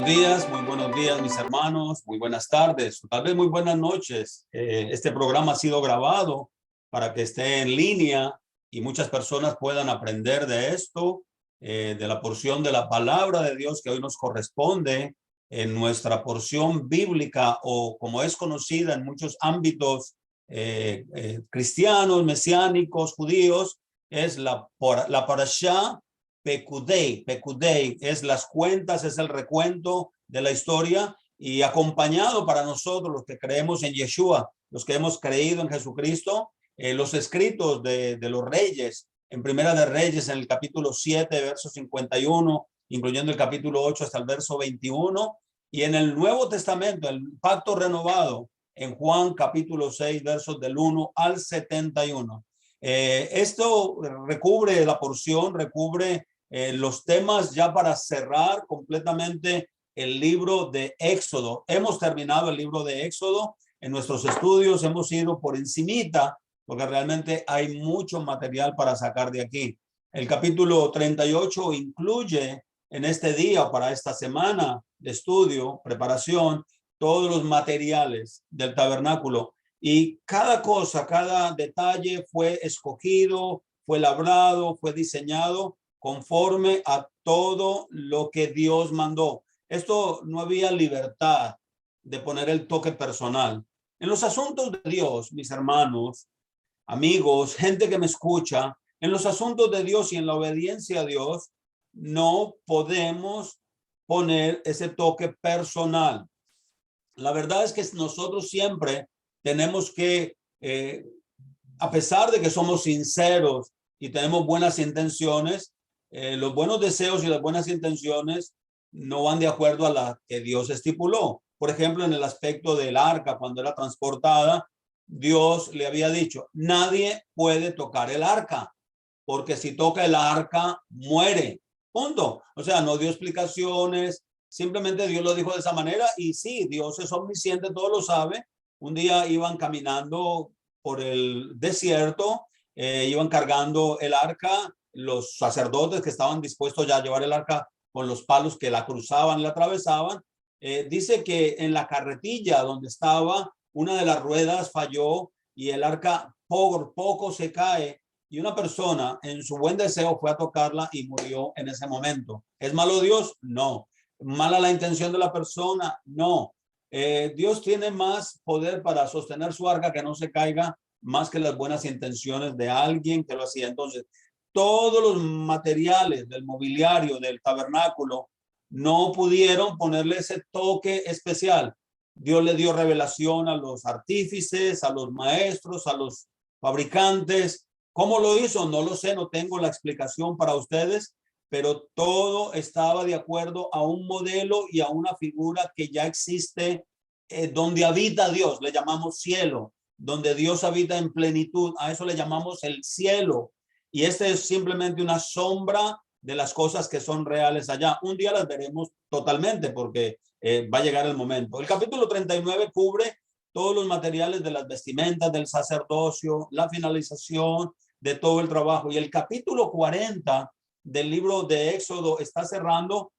Muy buenos días, mis hermanos, muy buenas tardes, tal vez muy buenas noches. Este programa ha sido grabado para que esté en línea y muchas personas puedan aprender de esto, de la porción de la palabra de Dios que hoy nos corresponde en nuestra porción bíblica, o como es conocida en muchos ámbitos cristianos, mesiánicos, judíos, es la parashá Pekudei. Pekudei es las cuentas, es el recuento de la historia, y acompañado para nosotros, los que creemos en Yeshua, los que hemos creído en Jesucristo, los escritos de los reyes, en Primera de Reyes, en el capítulo 7, verso 51, incluyendo el capítulo 8 hasta el verso 21, y en el Nuevo Testamento, el pacto renovado, en Juan capítulo 6, versos del 1 al 71. Esto recubre la porción, recubre los temas ya para cerrar completamente el libro de Éxodo. Hemos terminado el libro de Éxodo. En nuestros estudios hemos ido por encimita, porque realmente hay mucho material para sacar de aquí. El capítulo 38 incluye en este día o para esta semana de estudio, preparación, todos los materiales del tabernáculo, y cada cosa, cada detalle fue escogido, fue labrado, fue diseñado conforme a todo lo que Dios mandó. Esto no había libertad de poner el toque personal. En los asuntos de Dios, mis hermanos, amigos, gente que me escucha, en los asuntos de Dios y en la obediencia a Dios, no podemos poner ese toque personal. La verdad es que nosotros siempre tenemos que, a pesar de que somos sinceros y tenemos buenas intenciones, los buenos deseos y las buenas intenciones no van de acuerdo a la que Dios estipuló. Por ejemplo, en el aspecto del arca, cuando era transportada, Dios le había dicho, nadie puede tocar el arca, porque si toca el arca, muere. Punto. O sea, no dio explicaciones, simplemente Dios lo dijo de esa manera. Y sí, Dios es omnisciente, todo lo sabe. Un día iban caminando por el desierto, iban cargando el arca, los sacerdotes que estaban dispuestos ya a llevar el arca con los palos que la cruzaban, la atravesaban. Dice que en la carretilla donde estaba, una de las ruedas falló y el arca por poco se cae, y una persona en su buen deseo fue a tocarla y murió en ese momento. ¿Es malo Dios? No. ¿Mala la intención de la persona? No. Dios tiene más poder para sostener su arca que no se caiga, más que las buenas intenciones de alguien que lo hacía. Entonces, todos los materiales del mobiliario del tabernáculo no pudieron ponerle ese toque especial. Dios le dio revelación a los artífices, a los maestros, a los fabricantes. ¿Cómo lo hizo? No lo sé, no tengo la explicación para ustedes, pero todo estaba de acuerdo a un modelo y a una figura que ya existe, donde habita Dios, le llamamos cielo, donde Dios habita en plenitud, a eso le llamamos el cielo. Y este es simplemente una sombra de las cosas que son reales allá. Un día las veremos totalmente, porque va a llegar el momento. El capítulo 39 cubre todos los materiales de las vestimentas del sacerdocio, la finalización de todo el trabajo. Y el capítulo 40 del libro de Éxodo está cerrando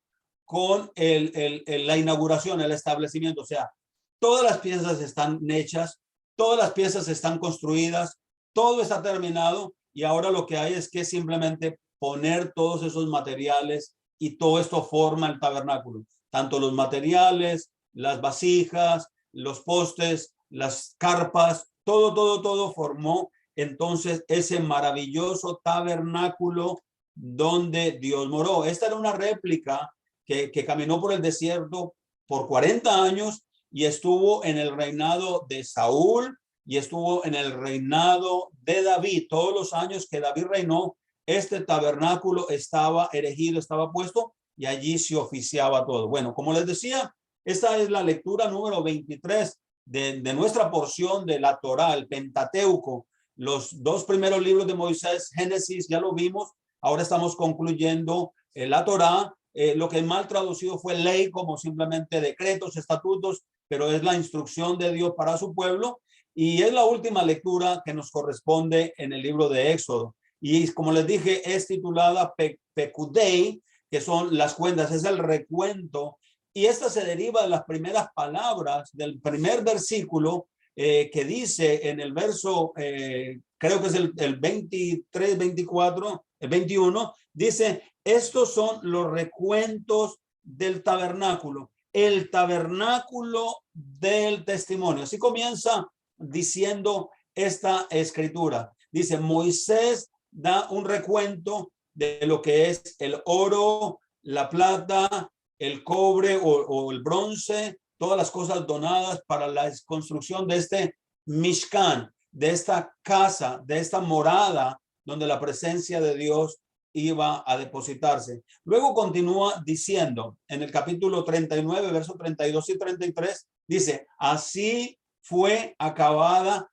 con la inauguración, el establecimiento. O sea, todas las piezas están hechas, todas las piezas están construidas, todo está terminado, y ahora lo que hay es que simplemente poner todos esos materiales, y todo esto forma el tabernáculo. Tanto los materiales, las vasijas, los postes, las carpas, todo formó entonces ese maravilloso tabernáculo donde Dios moró. Esta era una réplica que caminó por el desierto por 40 años y estuvo en el reinado de Saúl y estuvo en el reinado de David. Todos los años que David reinó, este tabernáculo estaba erigido, estaba puesto, y allí se oficiaba todo. Bueno, como les decía, esta es la lectura número 23 de nuestra porción de la Torá, el Pentateuco. Los dos primeros libros de Moisés, Génesis, ya lo vimos. Ahora estamos concluyendo la Torá. Lo que mal traducido fue ley, como simplemente decretos, estatutos, pero es la instrucción de Dios para su pueblo. Y es la última lectura que nos corresponde en el libro de Éxodo. Y como les dije, es titulada Pekudei, que son las cuentas, es el recuento Y esta se deriva de las primeras palabras del primer versículo que dice en el verso, creo que es el 23, 24, el 21, dice, estos son los recuentos del tabernáculo, el tabernáculo del testimonio. Así comienza diciendo esta escritura. Dice, Moisés da un recuento de lo que es el oro, la plata, el cobre o el bronce, todas las cosas donadas para la construcción de este Mishkan, de esta casa, de esta morada donde la presencia de Dios iba a depositarse. Luego continúa diciendo en el capítulo 39, versos 32 y 33, dice, así fue acabada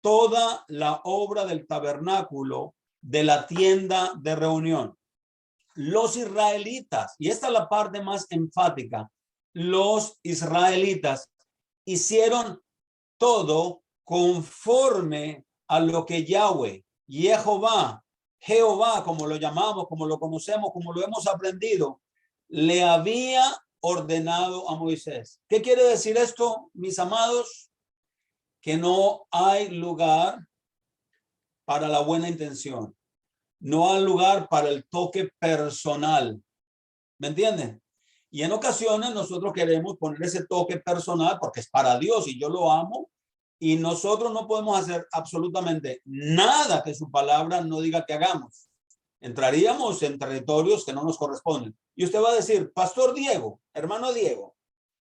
toda la obra del tabernáculo de la tienda de reunión. Los israelitas, y esta es la parte más enfática, los israelitas hicieron todo conforme a lo que Yahweh, Jehová, como lo llamamos, como lo conocemos, como lo hemos aprendido, le había ordenado a Moisés. ¿Qué quiere decir esto, mis amados? Que no hay lugar para la buena intención. No hay lugar para el toque personal. ¿Me entienden? Y en ocasiones nosotros queremos poner ese toque personal porque es para Dios y yo lo amo y nosotros no podemos hacer absolutamente nada que su palabra no diga que hagamos. Entraríamos en territorios que no nos corresponden. Y usted va a decir, Pastor Diego, hermano Diego,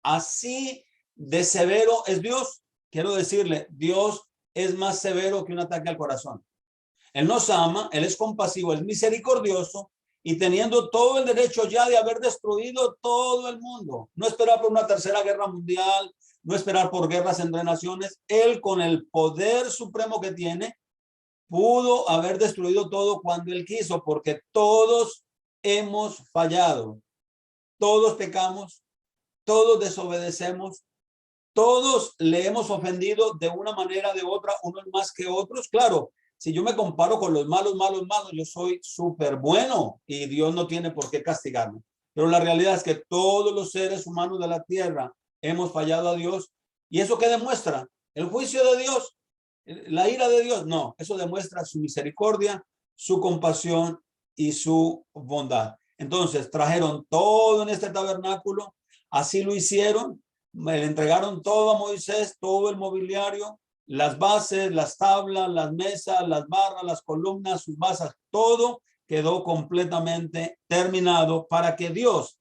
así de severo es Dios. Quiero decirle, Dios es más severo que un ataque al corazón. Él nos ama, Él es compasivo, es misericordioso y teniendo todo el derecho ya de haber destruido todo el mundo. No esperar por una tercera guerra mundial, no esperar por guerras entre naciones. Él con el poder supremo que tiene, pudo haber destruido todo cuando Él quiso, porque todos hemos fallado. Todos pecamos, todos desobedecemos, todos le hemos ofendido de una manera o de otra, unos más que otros. Claro, si yo me comparo con los malos, yo soy súper bueno y Dios no tiene por qué castigarme. Pero la realidad es que todos los seres humanos de la tierra hemos fallado a Dios. ¿Y eso qué demuestra? ¿El juicio de Dios? ¿La ira de Dios? No, eso demuestra su misericordia, su compasión y su bondad. Entonces trajeron todo en este tabernáculo, así lo hicieron, le entregaron todo a Moisés, todo el mobiliario, las bases, las tablas, las mesas, las barras, las columnas, sus basas, todo quedó completamente terminado para que Dios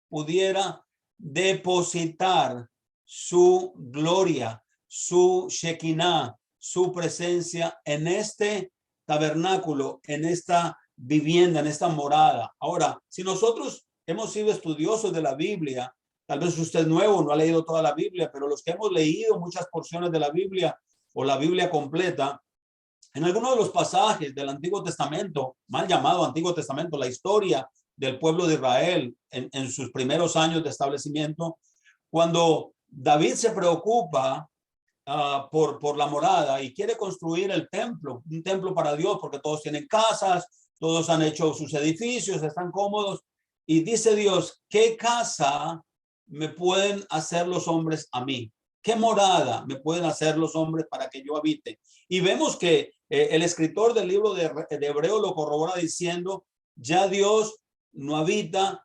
pudiera depositar su gloria, su Shekinah, su presencia en este tabernáculo, en esta vivienda, en esta morada. Ahora, si nosotros hemos sido estudiosos de la Biblia, tal vez usted es nuevo, no ha leído toda la Biblia, pero los que hemos leído muchas porciones de la Biblia o la Biblia completa, en algunos de los pasajes del Antiguo Testamento, mal llamado Antiguo Testamento, la historia del pueblo de Israel en sus primeros años de establecimiento, cuando David se preocupa por la morada y quiere construir el templo, un templo para Dios, porque todos tienen casas, todos han hecho sus edificios, están cómodos, y dice Dios, ¿qué casa me pueden hacer los hombres a mí? ¿Qué morada me pueden hacer los hombres para que yo habite? Y vemos que el escritor del libro de Hebreo lo corrobora diciendo, ya Dios no habita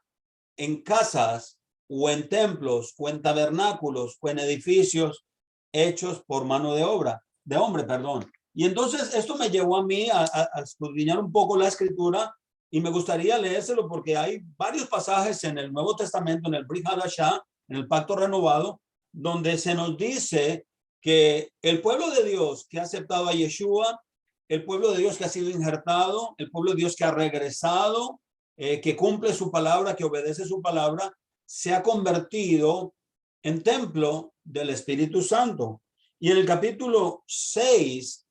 en casas o en templos o en tabernáculos o en edificios hechos por mano de hombre, perdón. Y entonces esto me llevó a mí a escudriñar un poco la escritura y me gustaría leérselo porque hay varios pasajes en el Nuevo Testamento, en el Brit Hadashah, en el Pacto Renovado, donde se nos dice que el pueblo de Dios que ha aceptado a Yeshua, el pueblo de Dios que ha sido injertado, el pueblo de Dios que ha regresado, que cumple su palabra, que obedece su palabra, se ha convertido en templo del Espíritu Santo. Y en el capítulo 6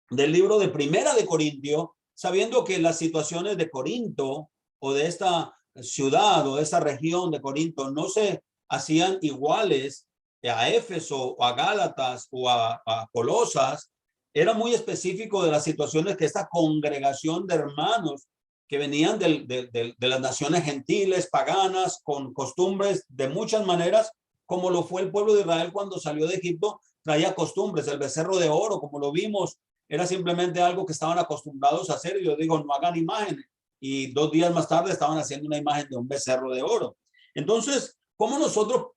del libro de Primera de Corintio, sabiendo que las situaciones de Corinto o de esta ciudad o de esta región de Corinto no se hacían iguales a Éfeso o a Gálatas o a Colosas, era muy específico de las situaciones que esta congregación de hermanos que venían de las naciones gentiles, paganas, con costumbres de muchas maneras, como lo fue el pueblo de Israel cuando salió de Egipto, traía costumbres. El becerro de oro, como lo vimos, era simplemente algo que estaban acostumbrados a hacer. Y yo digo, no hagan imágenes. Y 2 días más tarde estaban haciendo una imagen de un becerro de oro. Entonces, ¿cómo nosotros,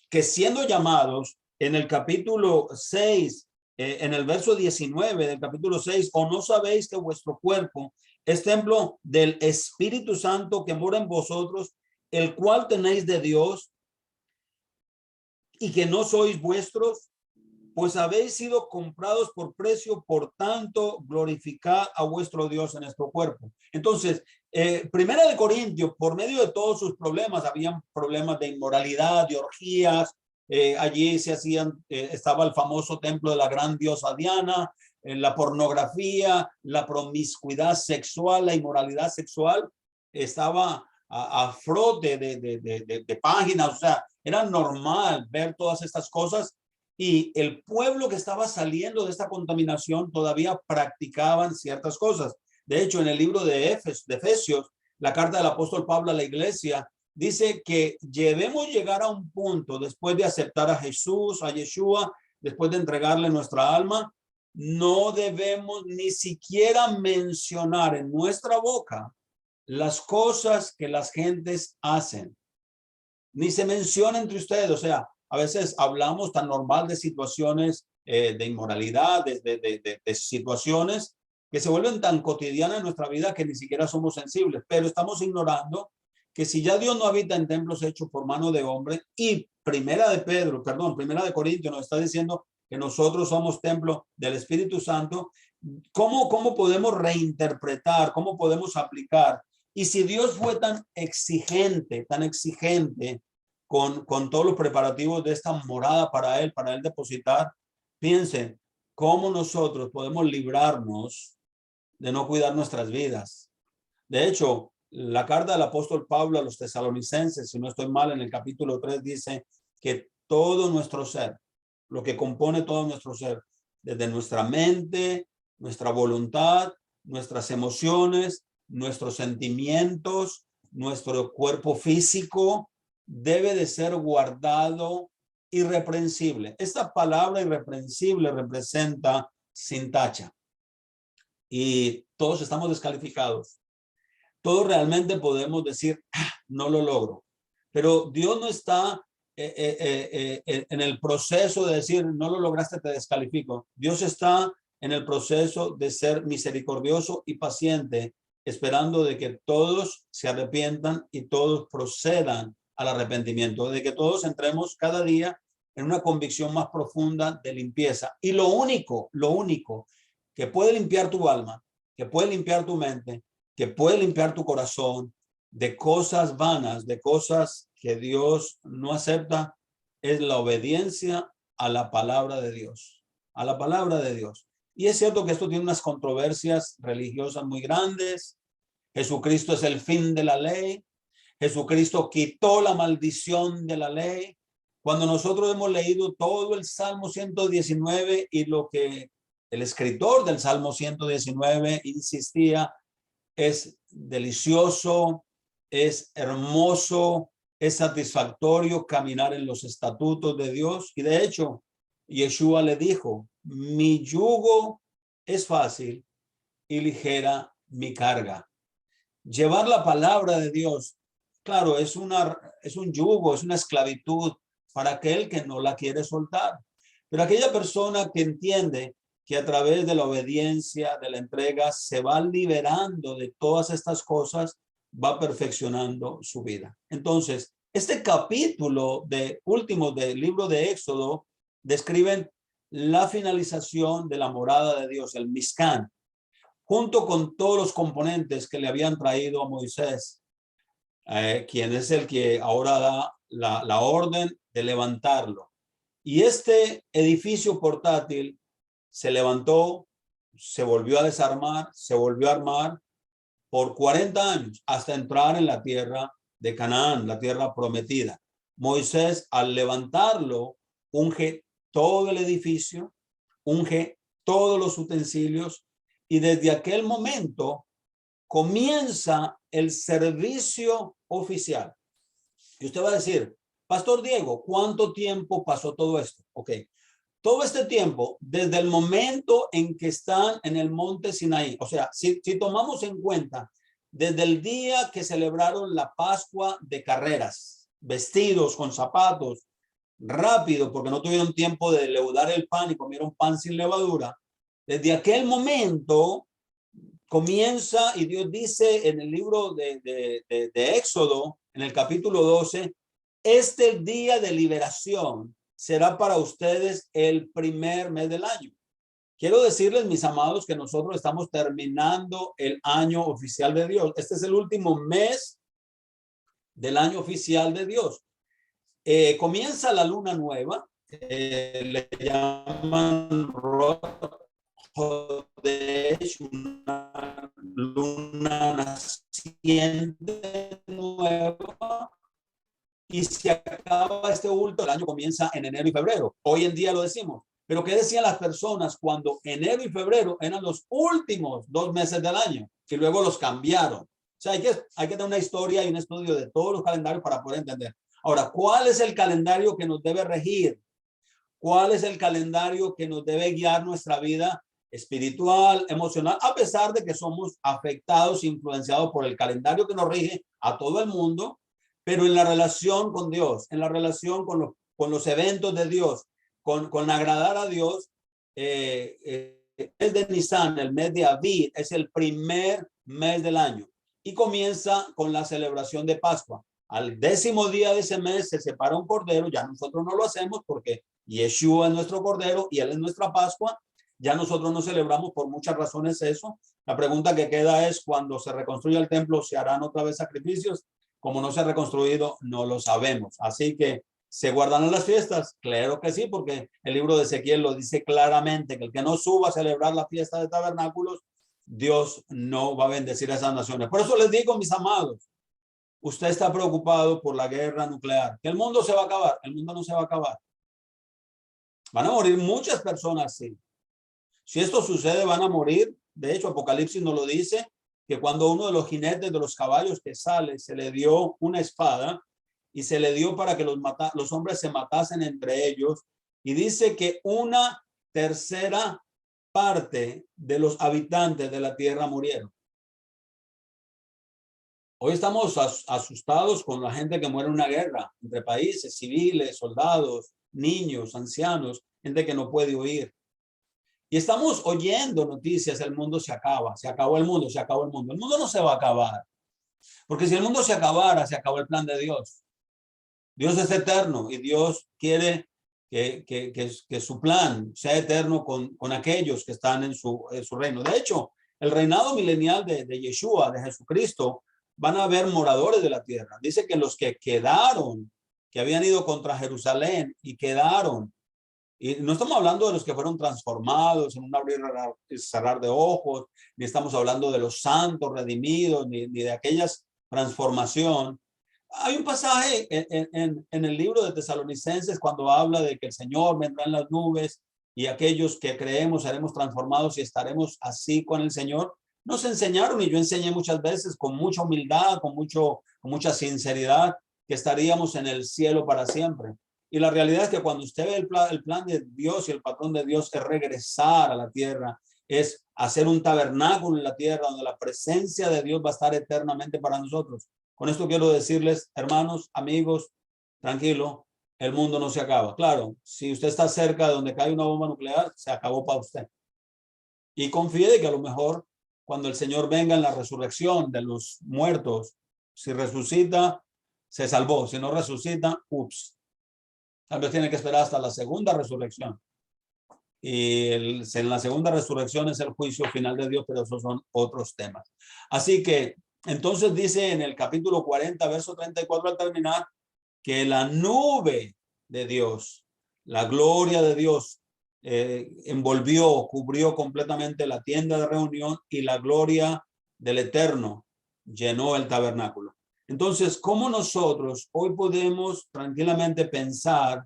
que siendo llamados en el capítulo 6, en el verso 19 del capítulo 6, o no sabéis que vuestro cuerpo es templo del Espíritu Santo que mora en vosotros, el cual tenéis de Dios, y que no sois vuestros, pues habéis sido comprados por precio, por tanto glorificad a vuestro Dios en nuestro cuerpo. Entonces, Primera de Corintios, por medio de todos sus problemas, habían problemas de inmoralidad, de orgías. Allí se hacían, estaba el famoso templo de la gran diosa Diana, la pornografía, la promiscuidad sexual, la inmoralidad sexual estaba a frote de páginas. O sea, era normal ver todas estas cosas, y el pueblo que estaba saliendo de esta contaminación todavía practicaban ciertas cosas. De hecho, en el libro de Efesios, la carta del apóstol Pablo a la iglesia, dice que debemos llegar a un punto, después de aceptar a Jesús, a Yeshua, después de entregarle nuestra alma, no debemos ni siquiera mencionar en nuestra boca las cosas que las gentes hacen. Ni se menciona entre ustedes. O sea, a veces hablamos tan normal de situaciones de inmoralidad, de situaciones que se vuelven tan cotidianas en nuestra vida que ni siquiera somos sensibles, pero estamos ignorando que si ya Dios no habita en templos hechos por mano de hombre, y Primera de Corintios nos está diciendo que nosotros somos templo del Espíritu Santo, ¿cómo podemos reinterpretar? ¿Cómo podemos aplicar? Y si Dios fue tan exigente con todos los preparativos de esta morada para él depositar, piensen cómo nosotros podemos librarnos de no cuidar nuestras vidas. De hecho, la carta del apóstol Pablo a los tesalonicenses, si no estoy mal, en el capítulo 3 dice que todo nuestro ser, lo que compone todo nuestro ser, desde nuestra mente, nuestra voluntad, nuestras emociones, nuestros sentimientos, nuestro cuerpo físico, debe de ser guardado irreprensible. Esta palabra irreprensible representa sin tacha, y todos estamos descalificados. Todos realmente podemos decir, no lo logro, pero Dios no está en el proceso de decir, no lo lograste, te descalifico. Dios está en el proceso de ser misericordioso y paciente, esperando de que todos se arrepientan y todos procedan al arrepentimiento, de que todos entremos cada día en una convicción más profunda de limpieza. Y lo único que puede limpiar tu alma, que puede limpiar tu mente, que puede limpiar tu corazón de cosas vanas, de cosas que Dios no acepta, es la obediencia a la palabra de Dios, a la palabra de Dios. Y es cierto que esto tiene unas controversias religiosas muy grandes. Jesucristo es el fin de la ley. Jesucristo quitó la maldición de la ley. Cuando nosotros hemos leído todo el Salmo 119 y lo que el escritor del Salmo 119 insistía, es delicioso, es hermoso, es satisfactorio caminar en los estatutos de Dios. Y de hecho, Yeshua le dijo, mi yugo es fácil y ligera mi carga. Llevar la palabra de Dios, claro, es un yugo, es una esclavitud para aquel que no la quiere soltar. Pero aquella persona que entiende que a través de la obediencia, de la entrega, se va liberando de todas estas cosas, va perfeccionando su vida. Entonces, este capítulo último del libro de Éxodo describen la finalización de la morada de Dios, el Mishkan, junto con todos los componentes que le habían traído a Moisés, quien es el que ahora da la orden de levantarlo. Y este edificio portátil se levantó, se volvió a desarmar, se volvió a armar por 40 años hasta entrar en la tierra de Canaán, la tierra prometida. Moisés, al levantarlo, unge todo el edificio, unge todos los utensilios, y desde aquel momento comienza el servicio oficial. Y usted va a decir, Pastor Diego, ¿cuánto tiempo pasó todo esto? Ok, todo este tiempo, desde el momento en que están en el monte Sinaí, o sea, si tomamos en cuenta, desde el día que celebraron la Pascua de carreras, vestidos con zapatos, rápido, porque no tuvieron tiempo de leudar el pan y comieron pan sin levadura, desde aquel momento comienza y Dios dice en el libro de Éxodo, en el capítulo 12, este día de liberación será para ustedes el primer mes del año. Quiero decirles, mis amados, que nosotros estamos terminando el año oficial de Dios. Este es el último mes del año oficial de Dios. Comienza la luna nueva, le llaman Rosh Hodesh, una luna naciente nueva, y se acaba este último, el año comienza en enero y febrero. Hoy en día lo decimos. Pero ¿qué decían las personas cuando enero y febrero eran los últimos 2 meses del año y luego los cambiaron? O sea, hay que tener una historia y un estudio de todos los calendarios para poder entender. Ahora, ¿cuál es el calendario que nos debe regir? ¿Cuál es el calendario que nos debe guiar nuestra vida espiritual, emocional, a pesar de que somos afectados, influenciados por el calendario que nos rige a todo el mundo? Pero en la relación con Dios, en la relación con los eventos de Dios, con agradar a Dios, el mes de Nisan, el mes de Aviv, es el primer mes del año y comienza con la celebración de Pascua. Al 10º día de ese mes se separa un cordero, ya nosotros no lo hacemos porque Yeshua es nuestro cordero y él es nuestra Pascua. Ya nosotros no celebramos por muchas razones eso. La pregunta que queda es, cuando se reconstruya el templo, ¿se harán otra vez sacrificios? Como no se ha reconstruido, no lo sabemos. Así que, ¿se guardarán las fiestas? Claro que sí, porque el libro de Ezequiel lo dice claramente, que el que no suba a celebrar la fiesta de tabernáculos, Dios no va a bendecir a esas naciones. Por eso les digo, mis amados, usted está preocupado por la guerra nuclear, que el mundo se va a acabar. El mundo no se va a acabar. Van a morir muchas personas, sí. Si esto sucede, van a morir. De hecho, Apocalipsis nos lo dice, que cuando uno de los jinetes de los caballos que sale, se le dio una espada y se le dio para que los hombres se matasen entre ellos. Y dice que 1/3 parte de los habitantes de la tierra murieron. Hoy estamos asustados con la gente que muere en una guerra entre países, civiles, soldados, niños, ancianos, gente que no puede huir. Y estamos oyendo noticias, el mundo se acaba, se acabó el mundo, se acabó el mundo. El mundo no se va a acabar, porque si el mundo se acabara, se acabó el plan de Dios. Dios es eterno y Dios quiere que su plan sea eterno con aquellos que están en su reino. De hecho, el reinado milenial de Yeshua, de Jesucristo, van a haber moradores de la tierra. Dice que los que quedaron, que habían ido contra Jerusalén y quedaron, y no estamos hablando de los que fueron transformados en un abrir y cerrar de ojos, ni estamos hablando de los santos redimidos, ni de aquellas transformación. Hay un pasaje en el libro de Tesalonicenses cuando habla de que el Señor vendrá en las nubes y aquellos que creemos seremos transformados y estaremos así con el Señor. Nos enseñaron, y yo enseñé muchas veces con mucha humildad, con mucha sinceridad, que estaríamos en el cielo para siempre. Y la realidad es que cuando usted ve el plan de Dios y el patrón de Dios es regresar a la tierra, es hacer un tabernáculo en la tierra donde la presencia de Dios va a estar eternamente para nosotros. Con esto quiero decirles, hermanos, amigos, tranquilo, el mundo no se acaba. Claro, si usted está cerca de donde cae una bomba nuclear, se acabó para usted. Y confíe de que a lo mejor cuando el Señor venga en la resurrección de los muertos, si resucita, se salvó. Si no resucita, ups. Tal vez tiene que esperar hasta la segunda resurrección. Y en la segunda resurrección es el juicio final de Dios, pero esos son otros temas. Así que, entonces dice en el capítulo 40, verso 34 al terminar, que la nube de Dios, la gloria de Dios, cubrió completamente la tienda de reunión y la gloria del Eterno llenó el tabernáculo. Entonces, ¿cómo nosotros hoy podemos tranquilamente pensar,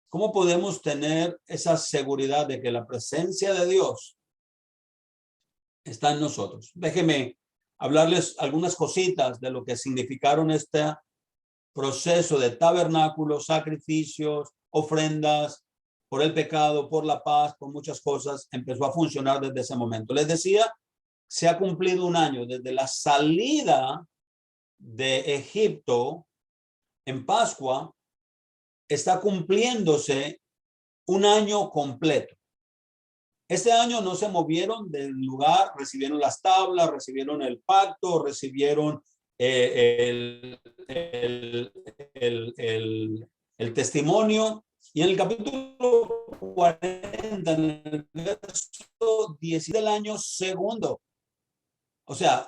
cómo podemos tener esa seguridad de que la presencia de Dios está en nosotros? Déjeme hablarles algunas cositas de lo que significaron este proceso de tabernáculos, sacrificios, ofrendas por el pecado, por la paz, por muchas cosas. Empezó a funcionar desde ese momento. Les decía, se ha cumplido un año desde la salida de Egipto en Pascua. Está cumpliéndose un año completo. Este año no se movieron del lugar, recibieron las tablas, recibieron el pacto, recibieron el testimonio. Y en el capítulo 40, en el verso 10 del año segundo. O sea,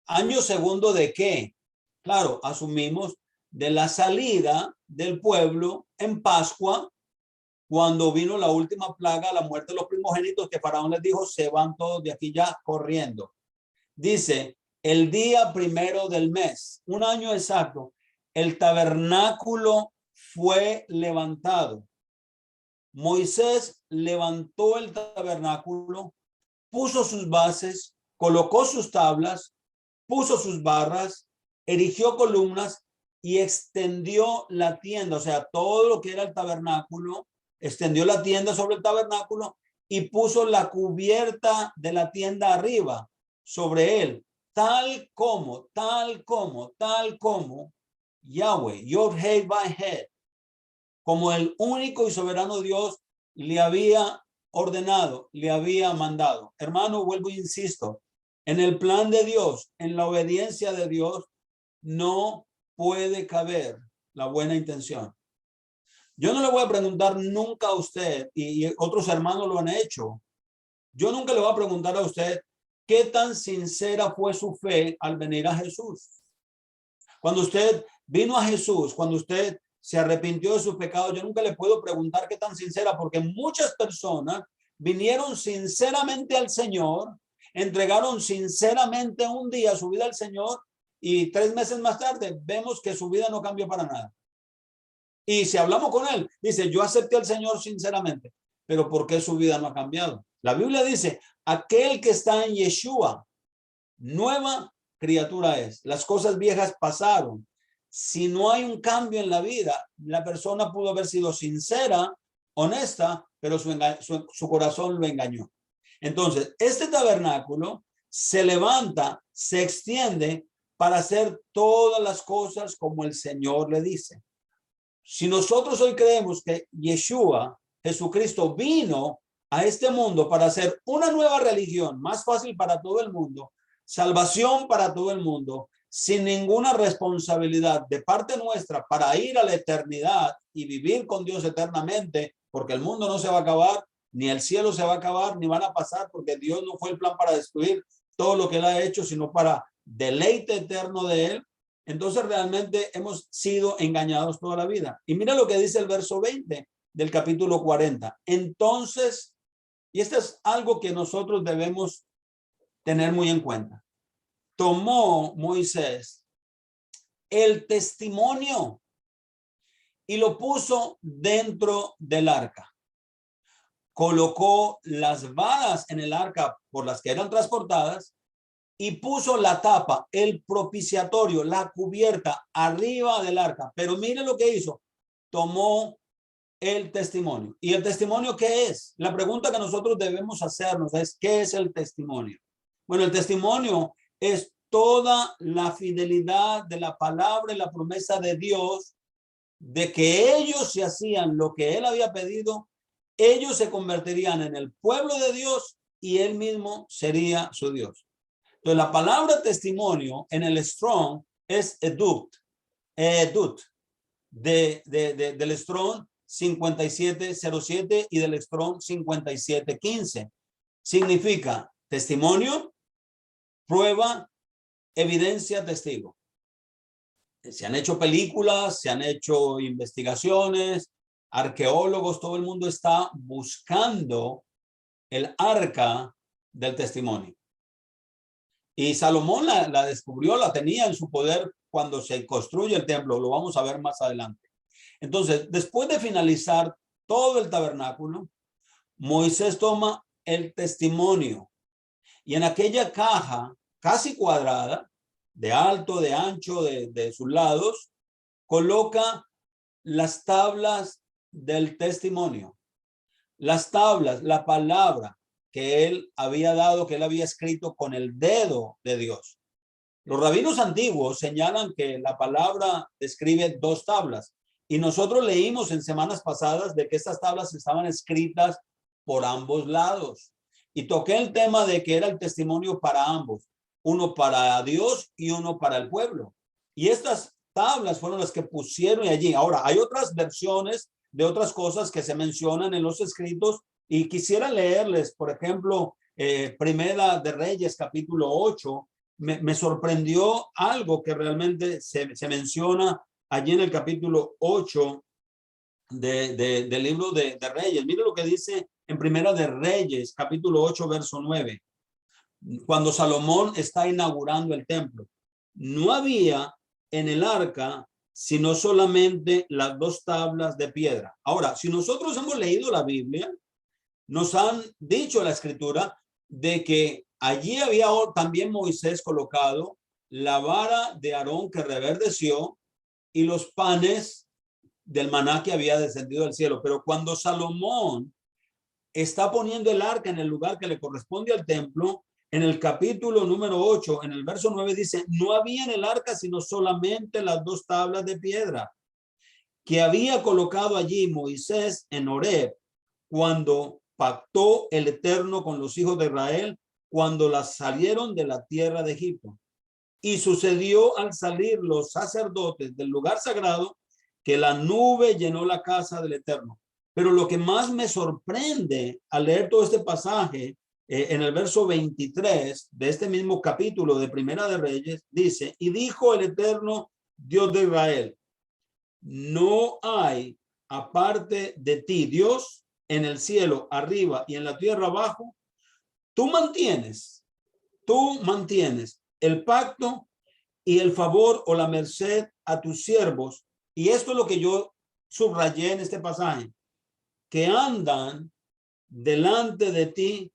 ¿año segundo de qué? Claro, asumimos de la salida del pueblo en Pascua, cuando vino la última plaga, la muerte de los primogénitos, que Faraón les dijo, se van todos de aquí ya corriendo. Dice, el día primero del mes, un año exacto, el tabernáculo fue levantado. Moisés levantó el tabernáculo, puso sus bases, colocó sus tablas, puso sus barras, erigió columnas y extendió la tienda, o sea, todo lo que era el tabernáculo, extendió la tienda sobre el tabernáculo y puso la cubierta de la tienda arriba sobre él, tal como Yahweh, Yod-Heh-Vah-Heh, como el único y soberano Dios le había ordenado, le había mandado. Hermano, vuelvo e insisto, en el plan de Dios, en la obediencia de Dios, no puede caber la buena intención. Yo no le voy a preguntar nunca a usted, y otros hermanos lo han hecho. Yo nunca le voy a preguntar a usted qué tan sincera fue su fe al venir a Jesús. Cuando usted vino a Jesús, cuando usted se arrepintió de sus pecados, yo nunca le puedo preguntar qué tan sincera, porque muchas personas vinieron sinceramente al Señor, entregaron sinceramente un día su vida al Señor y 3 meses más tarde vemos que su vida no cambió para nada. Y si hablamos con él, dice, yo acepté al Señor sinceramente, pero ¿por qué su vida no ha cambiado? La Biblia dice, aquel que está en Yeshua, nueva criatura es. Las cosas viejas pasaron. Si no hay un cambio en la vida, la persona pudo haber sido sincera, honesta, pero su corazón lo engañó. Entonces, este tabernáculo se levanta, se extiende para hacer todas las cosas como el Señor le dice. Si nosotros hoy creemos que Yeshua, Jesucristo, vino a este mundo para hacer una nueva religión más fácil para todo el mundo, salvación para todo el mundo, sin ninguna responsabilidad de parte nuestra para ir a la eternidad y vivir con Dios eternamente, porque el mundo no se va a acabar, ni el cielo se va a acabar, ni van a pasar, porque Dios no fue el plan para destruir todo lo que él ha hecho, sino para deleite eterno de él. Entonces realmente hemos sido engañados toda la vida. Y mira lo que dice el verso 20 del capítulo 40. Entonces, y esto es algo que nosotros debemos tener muy en cuenta. Tomó Moisés el testimonio y lo puso dentro del arca. Colocó las varas en el arca por las que eran transportadas y puso la tapa, el propiciatorio, la cubierta arriba del arca. Pero mire lo que hizo. Tomó el testimonio. ¿Y el testimonio qué es? La pregunta que nosotros debemos hacernos es, ¿qué es el testimonio? Bueno, el testimonio es toda la fidelidad de la palabra y la promesa de Dios de que ellos se hacían lo que él había pedido, ellos se convertirían en el pueblo de Dios y él mismo sería su Dios. Entonces, la palabra testimonio en el Strong es edut del Strong 5707 y del Strong 5715. Significa testimonio, prueba, evidencia, testigo. Se han hecho películas, se han hecho investigaciones, arqueólogos, todo el mundo está buscando el arca del testimonio. Y Salomón la descubrió, la tenía en su poder cuando se construye el templo. Lo vamos a ver más adelante. Entonces, después de finalizar todo el tabernáculo, Moisés toma el testimonio y en aquella caja casi cuadrada, de alto, de ancho, de sus lados, coloca las tablas del testimonio. Las tablas, la palabra que él había dado, que él había escrito con el dedo de Dios. Los rabinos antiguos señalan que la palabra describe dos tablas. Y nosotros leímos en semanas pasadas de que estas tablas estaban escritas por ambos lados. Y toqué el tema de que era el testimonio para ambos, uno para Dios y uno para el pueblo. Y estas tablas fueron las que pusieron allí. Ahora, hay otras versiones de otras cosas que se mencionan en los escritos y quisiera leerles, por ejemplo, Primera de Reyes, capítulo 8. Me sorprendió algo que realmente se menciona allí en el capítulo 8 del libro de Reyes. Mire lo que dice en Primera de Reyes, capítulo 8, verso 9. Cuando Salomón está inaugurando el templo, no había en el arca sino solamente las dos tablas de piedra. Ahora, si nosotros hemos leído la Biblia, nos han dicho la escritura de que allí había también Moisés colocado la vara de Aarón que reverdeció y los panes del maná que había descendido del cielo. Pero cuando Salomón está poniendo el arca en el lugar que le corresponde al templo, en el capítulo número 8, en el verso 9 dice, no había en el arca sino solamente las dos tablas de piedra que había colocado allí Moisés en Horeb cuando pactó el Eterno con los hijos de Israel cuando las salieron de la tierra de Egipto. Y sucedió al salir los sacerdotes del lugar sagrado que la nube llenó la casa del Eterno. Pero lo que más me sorprende al leer todo este pasaje, en el verso 23 de este mismo capítulo de Primera de Reyes, dice, y dijo el Eterno Dios de Israel, no hay aparte de ti Dios en el cielo arriba y en la tierra abajo. Tú mantienes el pacto y el favor o la merced a tus siervos. Y esto es lo que yo subrayé en este pasaje, que andan delante de ti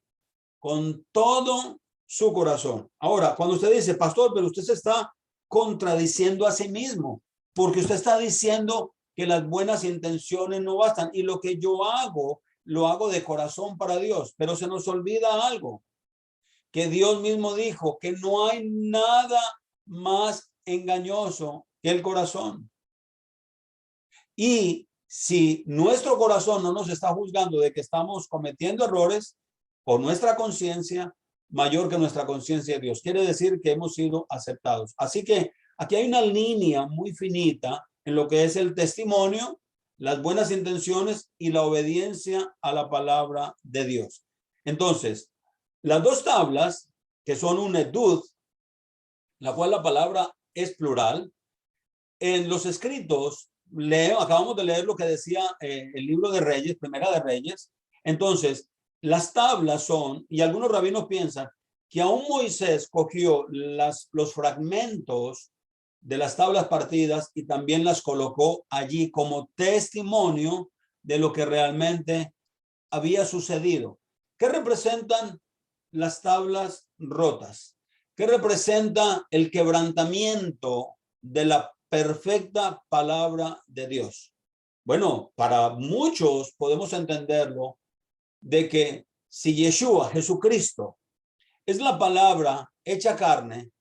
con todo su corazón. Ahora, cuando usted dice, pastor, pero usted se está contradiciendo a sí mismo, porque usted está diciendo que las buenas intenciones no bastan y lo que yo hago, lo hago de corazón para Dios, pero se nos olvida algo, que Dios mismo dijo que no hay nada más engañoso que el corazón. Y si nuestro corazón no nos está juzgando de que estamos cometiendo errores, por nuestra conciencia, mayor que nuestra conciencia de Dios, quiere decir que hemos sido aceptados. Así que aquí hay una línea muy finita en lo que es el testimonio, las buenas intenciones y la obediencia a la palabra de Dios. Entonces, las dos tablas, que son un edud, la cual la palabra es plural, en los escritos, acabamos de leer lo que decía el libro de Reyes, Primera de Reyes. Entonces, las tablas son, y algunos rabinos piensan, que aún Moisés cogió los fragmentos de las tablas partidas y también las colocó allí como testimonio de lo que realmente había sucedido. ¿Qué representan las tablas rotas? ¿Qué representa el quebrantamiento de la perfecta palabra de Dios? Bueno, para muchos podemos entenderlo de que si Yeshua, Jesucristo, es la palabra hecha carne,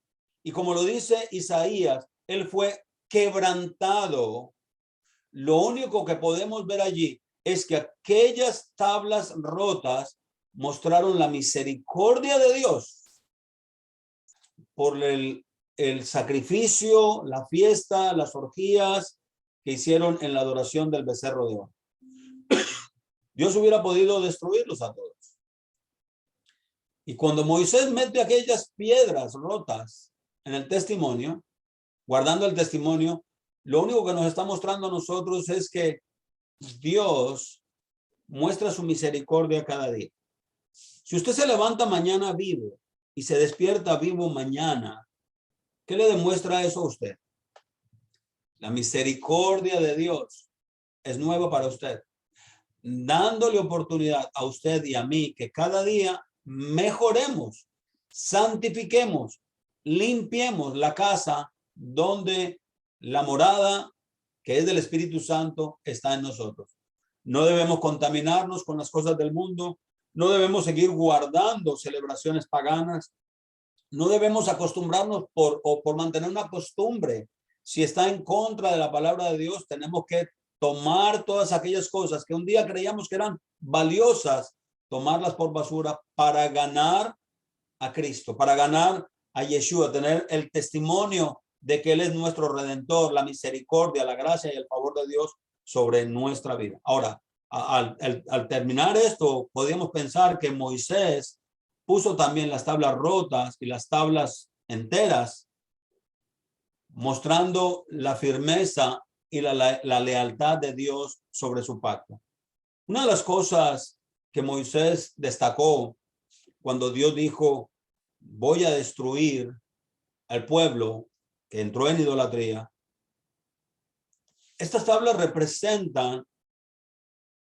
y como lo dice Isaías, él fue quebrantado, lo único que podemos ver allí es que aquellas tablas rotas mostraron la misericordia de Dios por el sacrificio, la fiesta, las orgías que hicieron en la adoración del becerro de oro. Dios hubiera podido destruirlos a todos. Y cuando Moisés mete aquellas piedras rotas en el testimonio, guardando el testimonio, lo único que nos está mostrando a nosotros es que Dios muestra su misericordia cada día. Si usted se levanta mañana vivo y se despierta vivo mañana, ¿qué le demuestra eso a usted? La misericordia de Dios es nueva para usted, dándole oportunidad a usted y a mí que cada día mejoremos, santifiquemos limpiemos la casa donde la morada, que es del Espíritu Santo, está en nosotros. No debemos contaminarnos con las cosas del mundo. No debemos seguir guardando celebraciones paganas. No debemos acostumbrarnos por mantener una costumbre. Si está en contra de la palabra de Dios, tenemos que tomar todas aquellas cosas que un día creíamos que eran valiosas, tomarlas por basura para ganar a Cristo, para ganar a Yeshua, tener el testimonio de que Él es nuestro Redentor, la misericordia, la gracia y el favor de Dios sobre nuestra vida. Ahora, al terminar esto, podríamos pensar que Moisés puso también las tablas rotas y las tablas enteras, mostrando la firmeza y la lealtad de Dios sobre su pacto. Una de las cosas que Moisés destacó cuando Dios dijo, voy a destruir al pueblo que entró en idolatría, estas tablas representan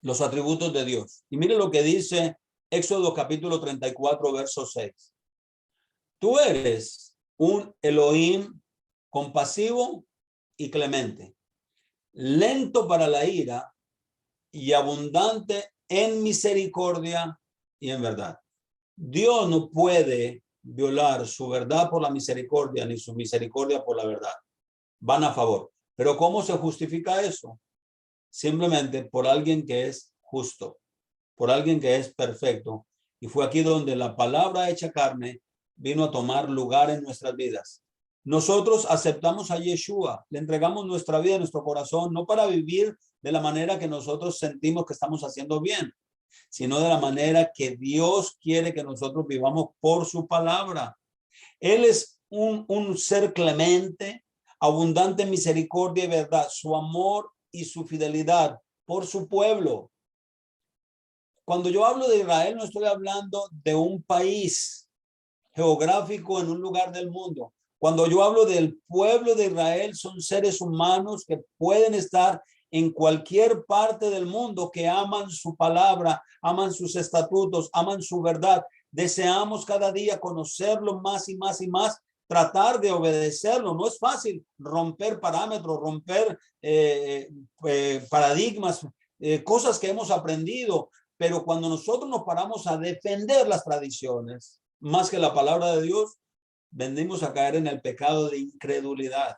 los atributos de Dios. Y mire lo que dice Éxodo capítulo 34, verso 6. Tú eres un Elohim compasivo y clemente, lento para la ira y abundante en misericordia y en verdad. Dios no puede violar su verdad por la misericordia ni su misericordia por la verdad. Van a favor. Pero ¿cómo se justifica eso? Simplemente por alguien que es justo, por alguien que es perfecto. Y fue aquí donde la palabra hecha carne vino a tomar lugar en nuestras vidas. Nosotros aceptamos a Yeshua, le entregamos nuestra vida, nuestro corazón, no para vivir de la manera que nosotros sentimos que estamos haciendo bien, sino de la manera que Dios quiere que nosotros vivamos por su palabra. Él es un ser clemente, abundante en misericordia y verdad, su amor y su fidelidad por su pueblo. Cuando yo hablo de Israel, no estoy hablando de un país geográfico en un lugar del mundo. Cuando yo hablo del pueblo de Israel, son seres humanos que pueden estar en cualquier parte del mundo, que aman su palabra, aman sus estatutos, aman su verdad. Deseamos cada día conocerlo más y más y más, tratar de obedecerlo. No es fácil romper parámetros, romper paradigmas, cosas que hemos aprendido, pero cuando nosotros nos paramos a defender las tradiciones, más que la palabra de Dios, vendimos a caer en el pecado de incredulidad,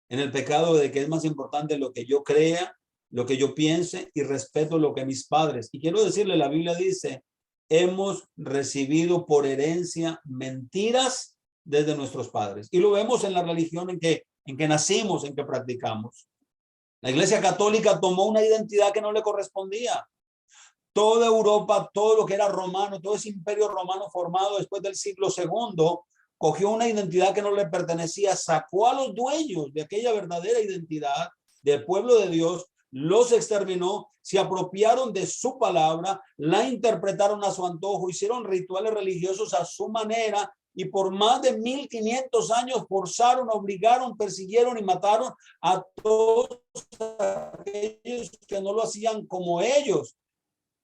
en el pecado de que es más importante lo que yo crea, lo que yo piense y respeto lo que mis padres. Y quiero decirle, la Biblia dice, hemos recibido por herencia mentiras desde nuestros padres. Y lo vemos en la religión en que nacimos, en que practicamos. La Iglesia Católica tomó una identidad que no le correspondía. Toda Europa, todo lo que era romano, todo ese imperio romano formado después del siglo II, cogió una identidad que no le pertenecía, sacó a los dueños de aquella verdadera identidad del pueblo de Dios, los exterminó, se apropiaron de su palabra, la interpretaron a su antojo, hicieron rituales religiosos a su manera y por más de 1500 años forzaron, obligaron, persiguieron y mataron a todos aquellos que no lo hacían como ellos.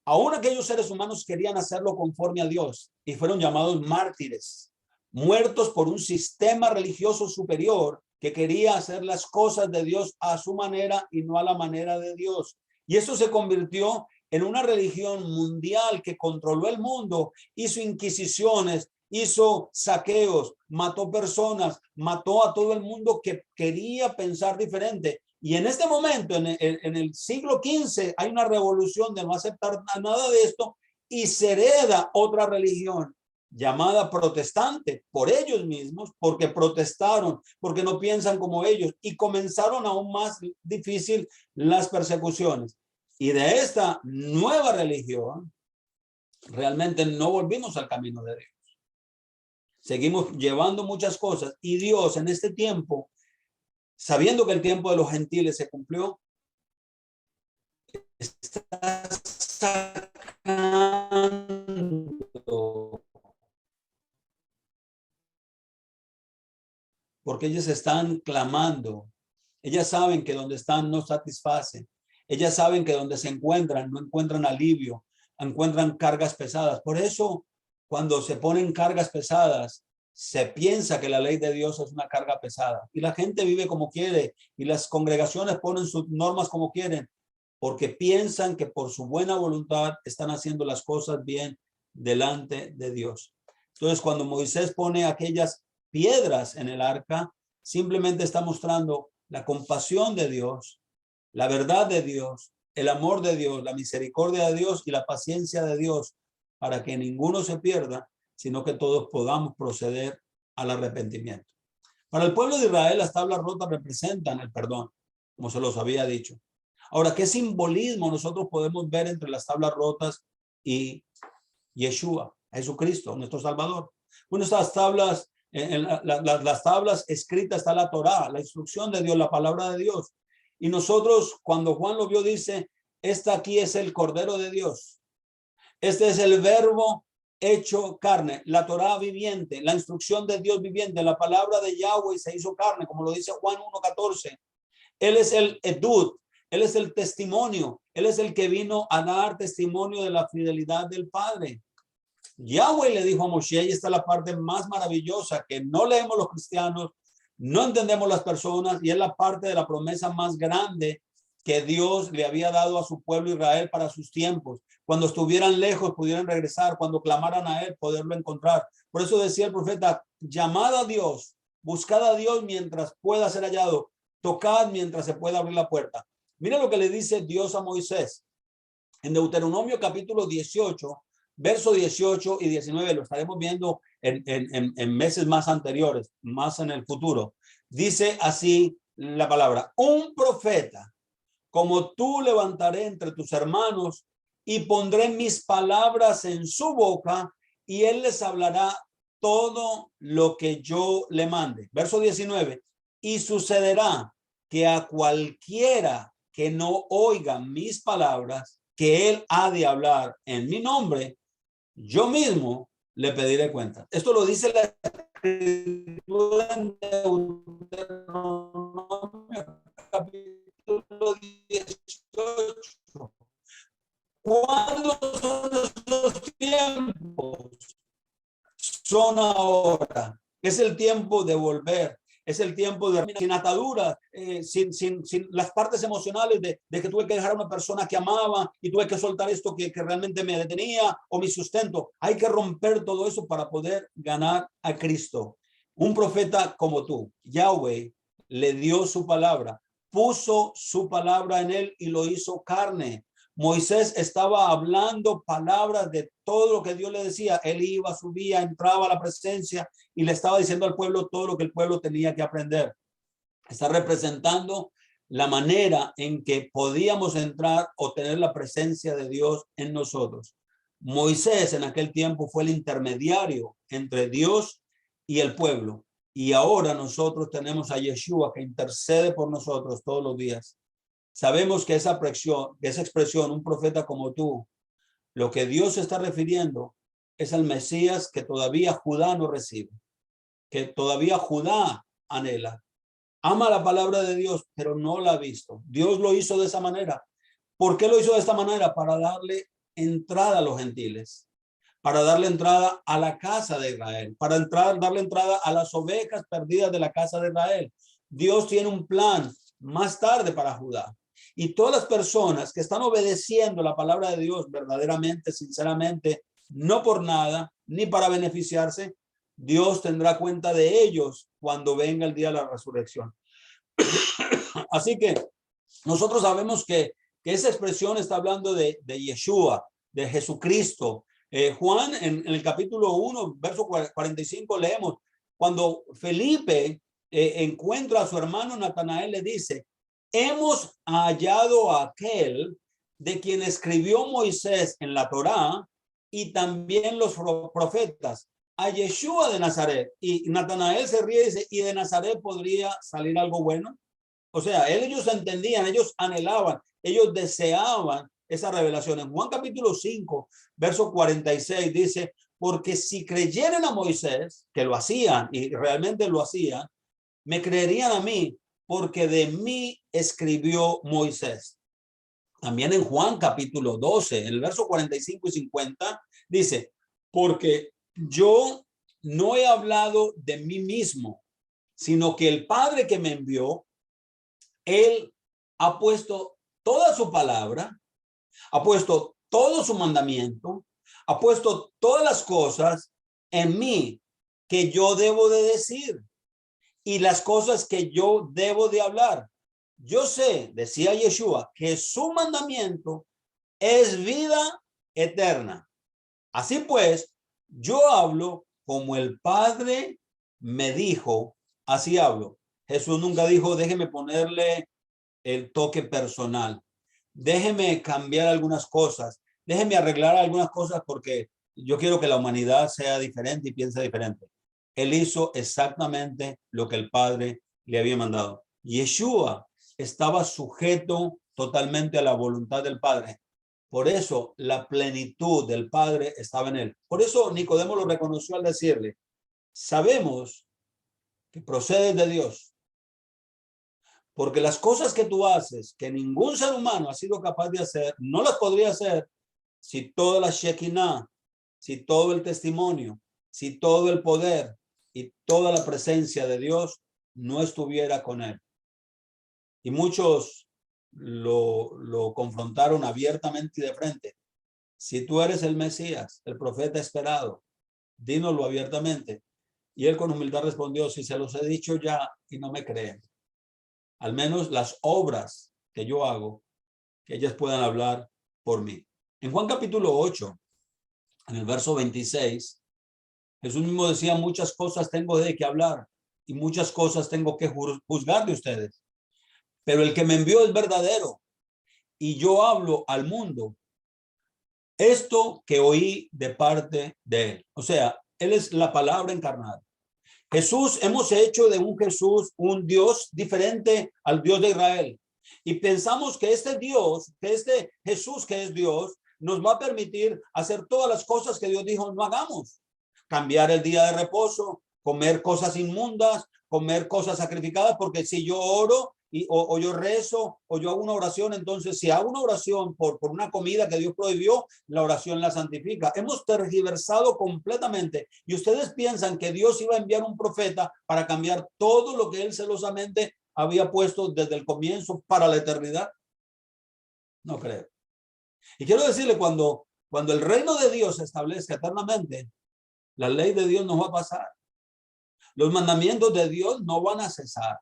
Aún aquellos seres humanos querían hacerlo conforme a Dios y fueron llamados mártires, muertos por un sistema religioso superior que quería hacer las cosas de Dios a su manera y no a la manera de Dios. Y eso se convirtió en una religión mundial que controló el mundo, hizo inquisiciones, hizo saqueos, mató personas, mató a todo el mundo que quería pensar diferente. Y en este momento, en el siglo XV, hay una revolución de no aceptar nada de esto y se hereda otra religión llamada protestante por ellos mismos, porque protestaron, porque no piensan como ellos y comenzaron aún más difícil las persecuciones. Y de esta nueva religión, realmente no volvimos al camino de Dios. Seguimos llevando muchas cosas y Dios en este tiempo, sabiendo que el tiempo de los gentiles se cumplió, está sacando, porque ellos están clamando. Ellas saben que donde están no satisfacen. Ellas saben que donde se encuentran no encuentran alivio, encuentran cargas pesadas. Por eso, cuando se ponen cargas pesadas, se piensa que la ley de Dios es una carga pesada y la gente vive como quiere y las congregaciones ponen sus normas como quieren porque piensan que por su buena voluntad están haciendo las cosas bien delante de Dios. Entonces, cuando Moisés pone aquellas piedras en el arca, simplemente está mostrando la compasión de Dios, la verdad de Dios, el amor de Dios, la misericordia de Dios y la paciencia de Dios para que ninguno se pierda, sino que todos podamos proceder al arrepentimiento. Para el pueblo de Israel, las tablas rotas representan el perdón, como se los había dicho. Ahora, ¿qué simbolismo nosotros podemos ver entre las tablas rotas y Yeshua, Jesucristo, nuestro Salvador? Bueno, estas tablas, las tablas escritas está la Torá, la instrucción de Dios, la palabra de Dios. Y nosotros, cuando Juan lo vio, dice, esta aquí es el Cordero de Dios. Este es el verbo hecho carne, la Torá viviente, la instrucción de Dios viviente, la palabra de Yahweh se hizo carne, como lo dice Juan 1:14. Él es el edut, él es el testimonio, él es el que vino a dar testimonio de la fidelidad del Padre. Yahweh le dijo a Moshe, y esta es la parte más maravillosa que no leemos los cristianos, no entendemos las personas, y es la parte de la promesa más grande que Dios le había dado a su pueblo Israel para sus tiempos. Cuando estuvieran lejos pudieran regresar, cuando clamaran a él poderlo encontrar. Por eso decía el profeta, llamad a Dios, buscad a Dios mientras pueda ser hallado, tocad mientras se pueda abrir la puerta. Mira lo que le dice Dios a Moisés en Deuteronomio capítulo 18, verso 18 y 19, lo estaremos viendo en meses más anteriores, más en el futuro. Dice así la palabra, un profeta como tú levantaré entre tus hermanos y pondré mis palabras en su boca y él les hablará todo lo que yo le mande. Verso 19, y sucederá que a cualquiera que no oiga mis palabras, que él ha de hablar en mi nombre, yo mismo le pediré cuenta. Esto lo dice la escritura en Deuteronomio capítulo 18. ¿Cuándo son estos tiempos? Son ahora. Es el tiempo de volver. Es el tiempo de sin ataduras, sin las partes emocionales de que tuve que dejar a una persona que amaba y tuve que soltar esto que realmente me detenía o mi sustento. Hay que romper todo eso para poder ganar a Cristo. Un profeta como tú, Yahweh, le dio su palabra, puso su palabra en él y lo hizo carne. Moisés estaba hablando palabras de todo lo que Dios le decía. Él iba, subía, entraba a la presencia y le estaba diciendo al pueblo todo lo que el pueblo tenía que aprender. Está representando la manera en que podíamos entrar o tener la presencia de Dios en nosotros. Moisés en aquel tiempo fue el intermediario entre Dios y el pueblo. Y ahora nosotros tenemos a Yeshua que intercede por nosotros todos los días. Sabemos que esa expresión, un profeta como tú, lo que Dios se está refiriendo es al Mesías que todavía Judá no recibe, que todavía Judá anhela. Ama la palabra de Dios, pero no la ha visto. Dios lo hizo de esa manera. ¿Por qué lo hizo de esta manera? Para darle entrada a los gentiles, para darle entrada a la casa de Israel, para darle entrada a las ovejas perdidas de la casa de Israel. Dios tiene un plan más tarde para Judá. Y todas las personas que están obedeciendo la palabra de Dios verdaderamente, sinceramente, no por nada, ni para beneficiarse, Dios tendrá cuenta de ellos cuando venga el día de la resurrección. Así que nosotros sabemos que esa expresión está hablando de Yeshua, de Jesucristo. Juan, en el capítulo 1, verso 45, leemos, cuando Felipe encuentra a su hermano Natanael, le dice, hemos hallado a aquel de quien escribió Moisés en la Torá y también los profetas, a Yeshua de Nazaret. Y Natanael se ríe y dice, ¿y de Nazaret podría salir algo bueno? O sea, ellos entendían, ellos anhelaban, ellos deseaban esa revelación. En Juan capítulo 5, verso 46 dice, porque si creyeran a Moisés, que lo hacían y realmente lo hacían, me creerían a mí, porque de mí escribió Moisés. También en Juan capítulo 12, el verso 45 y 50, dice, porque yo no he hablado de mí mismo, sino que el Padre que me envió, él ha puesto toda su palabra, ha puesto todo su mandamiento, ha puesto todas las cosas en mí que yo debo de decir y las cosas que yo debo de hablar. Yo sé, decía Yeshua, que su mandamiento es vida eterna. Así pues, yo hablo como el Padre me dijo, así hablo. Jesús nunca dijo, déjeme ponerle el toque personal. Déjeme cambiar algunas cosas. Déjeme arreglar algunas cosas porque yo quiero que la humanidad sea diferente y piense diferente. Él hizo exactamente lo que el Padre le había mandado. Yeshua estaba sujeto totalmente a la voluntad del Padre. Por eso la plenitud del Padre estaba en él. Por eso Nicodemo lo reconoció al decirle, sabemos que procedes de Dios, porque las cosas que tú haces, que ningún ser humano ha sido capaz de hacer, no las podría hacer si toda la Shekinah, si todo el testimonio, si todo el poder y toda la presencia de Dios no estuviera con él. Y muchos lo confrontaron abiertamente y de frente. Si tú eres el Mesías, el profeta esperado, dínoslo abiertamente. Y él con humildad respondió, si se los he dicho ya y no me creen, al menos las obras que yo hago, que ellas puedan hablar por mí. En Juan capítulo 8, en el verso 26, Jesús mismo decía, muchas cosas tengo de que hablar y muchas cosas tengo que juzgar de ustedes. Pero el que me envió es verdadero y yo hablo al mundo esto que oí de parte de él. O sea, él es la palabra encarnada. Jesús, hemos hecho de un Jesús un Dios diferente al Dios de Israel. Y pensamos que este Dios, que este Jesús que es Dios, nos va a permitir hacer todas las cosas que Dios dijo no hagamos. Cambiar el día de reposo, comer cosas inmundas, comer cosas sacrificadas, porque si yo oro o yo rezo o yo hago una oración, entonces si hago una oración por una comida que Dios prohibió, la oración la santifica. Hemos tergiversado completamente y ustedes piensan que Dios iba a enviar un profeta para cambiar todo lo que él celosamente había puesto desde el comienzo para la eternidad. No creo. Y quiero decirle, cuando el reino de Dios se establezca eternamente, la ley de Dios no va a pasar. Los mandamientos de Dios no van a cesar.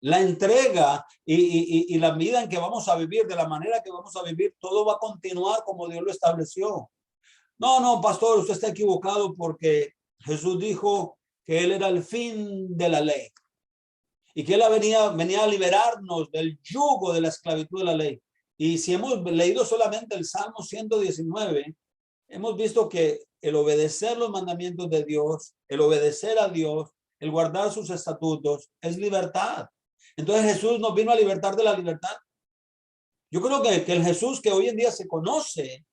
La entrega y la medida en que vamos a vivir, de la manera que vamos a vivir, todo va a continuar como Dios lo estableció. No, pastor, usted está equivocado porque Jesús dijo que él era el fin de la ley y que él venía a liberarnos del yugo de la esclavitud de la ley. Y si hemos leído solamente el Salmo 119, hemos visto que el obedecer los mandamientos de Dios, el obedecer a Dios, el guardar sus estatutos, es libertad. Entonces Jesús nos vino a libertar de la libertad. Yo creo que el Jesús que hoy en día se conoce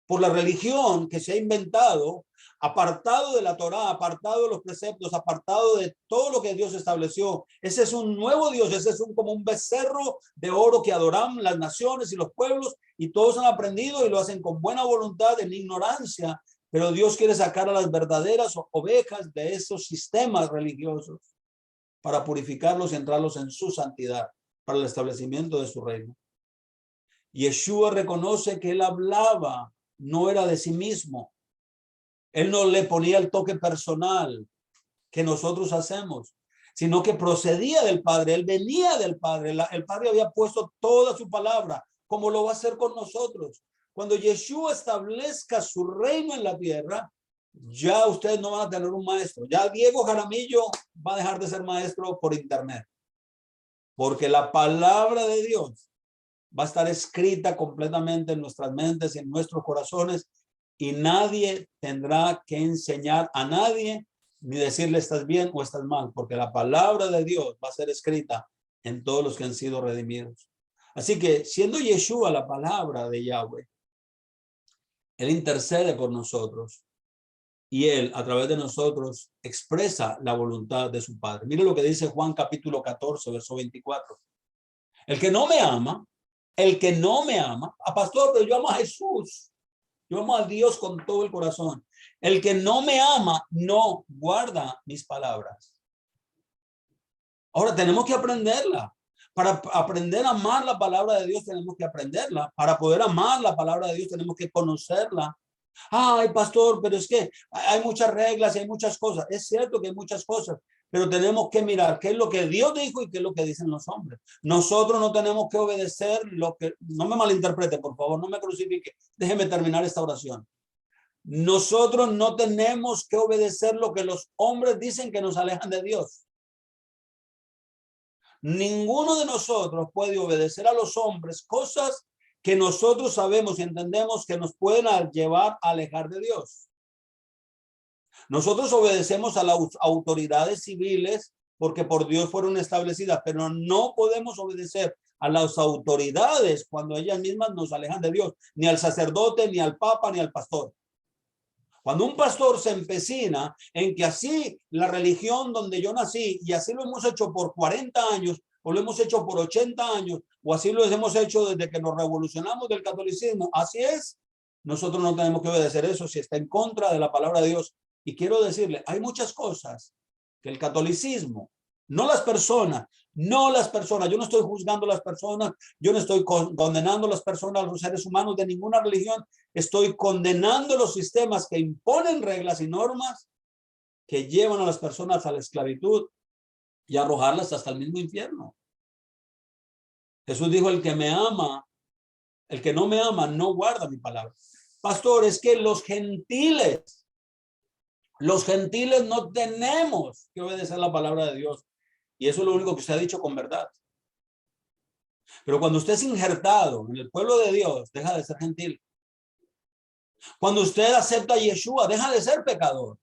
por la religión que se ha inventado, apartado de la Torá, apartado de los preceptos, apartado de todo lo que Dios estableció. Ese es un nuevo Dios, ese es como un becerro de oro que adoran las naciones y los pueblos y todos han aprendido y lo hacen con buena voluntad, en ignorancia, pero Dios quiere sacar a las verdaderas ovejas de esos sistemas religiosos para purificarlos y entrarlos en su santidad, para el establecimiento de su reino. Yeshua reconoce que él hablaba, no era de sí mismo. Él no le ponía el toque personal que nosotros hacemos, sino que procedía del Padre. Él venía del Padre. El Padre había puesto toda su palabra, como lo va a hacer con nosotros. Cuando Yeshua establezca su reino en la tierra, ya ustedes no van a tener un maestro. Ya Diego Jaramillo va a dejar de ser maestro por internet, porque la palabra de Dios va a estar escrita completamente en nuestras mentes y en nuestros corazones, y nadie tendrá que enseñar a nadie ni decirle estás bien o estás mal, porque la palabra de Dios va a ser escrita en todos los que han sido redimidos. Así que, siendo Yeshua la palabra de Yahweh, él intercede por nosotros y él a través de nosotros expresa la voluntad de su Padre. Mire lo que dice Juan capítulo 14, verso 24. El que no me ama, pastor, pero yo amo a Jesús, yo amo a Dios con todo el corazón. El que no me ama no guarda mis palabras. Ahora tenemos que aprenderla. Para aprender a amar la palabra de Dios tenemos que aprenderla. Para poder amar la palabra de Dios tenemos que conocerla. Ay, pastor, pero es que hay muchas reglas y hay muchas cosas. Es cierto que hay muchas cosas, pero tenemos que mirar qué es lo que Dios dijo y qué es lo que dicen los hombres. Nosotros no tenemos que obedecer lo que, no me malinterprete, por favor, no me crucifique. Déjeme terminar esta oración. Nosotros no tenemos que obedecer lo que los hombres dicen que nos alejan de Dios. Ninguno de nosotros puede obedecer a los hombres cosas que nosotros sabemos y entendemos que nos pueden llevar a alejar de Dios. Nosotros obedecemos a las autoridades civiles porque por Dios fueron establecidas, pero no podemos obedecer a las autoridades cuando ellas mismas nos alejan de Dios, ni al sacerdote, ni al papa, ni al pastor. Cuando un pastor se empecina en que así la religión donde yo nací, y así lo hemos hecho por 40 años, o lo hemos hecho por 80 años, o así lo hemos hecho desde que nos revolucionamos del catolicismo, así es, nosotros no tenemos que obedecer eso si está en contra de la palabra de Dios. Y quiero decirle, hay muchas cosas que el catolicismo, no las personas, yo no estoy juzgando a las personas, yo no estoy condenando a las personas, a los seres humanos de ninguna religión, estoy condenando los sistemas que imponen reglas y normas que llevan a las personas a la esclavitud y arrojarlas hasta el mismo infierno. Jesús dijo, el que me ama, el que no me ama, no guarda mi palabra. Pastor, es que los gentiles no tenemos que obedecer la palabra de Dios. Y eso es lo único que usted ha dicho con verdad. Pero cuando usted es injertado en el pueblo de Dios, deja de ser gentil. Cuando usted acepta a Yeshua, deja de ser pecador.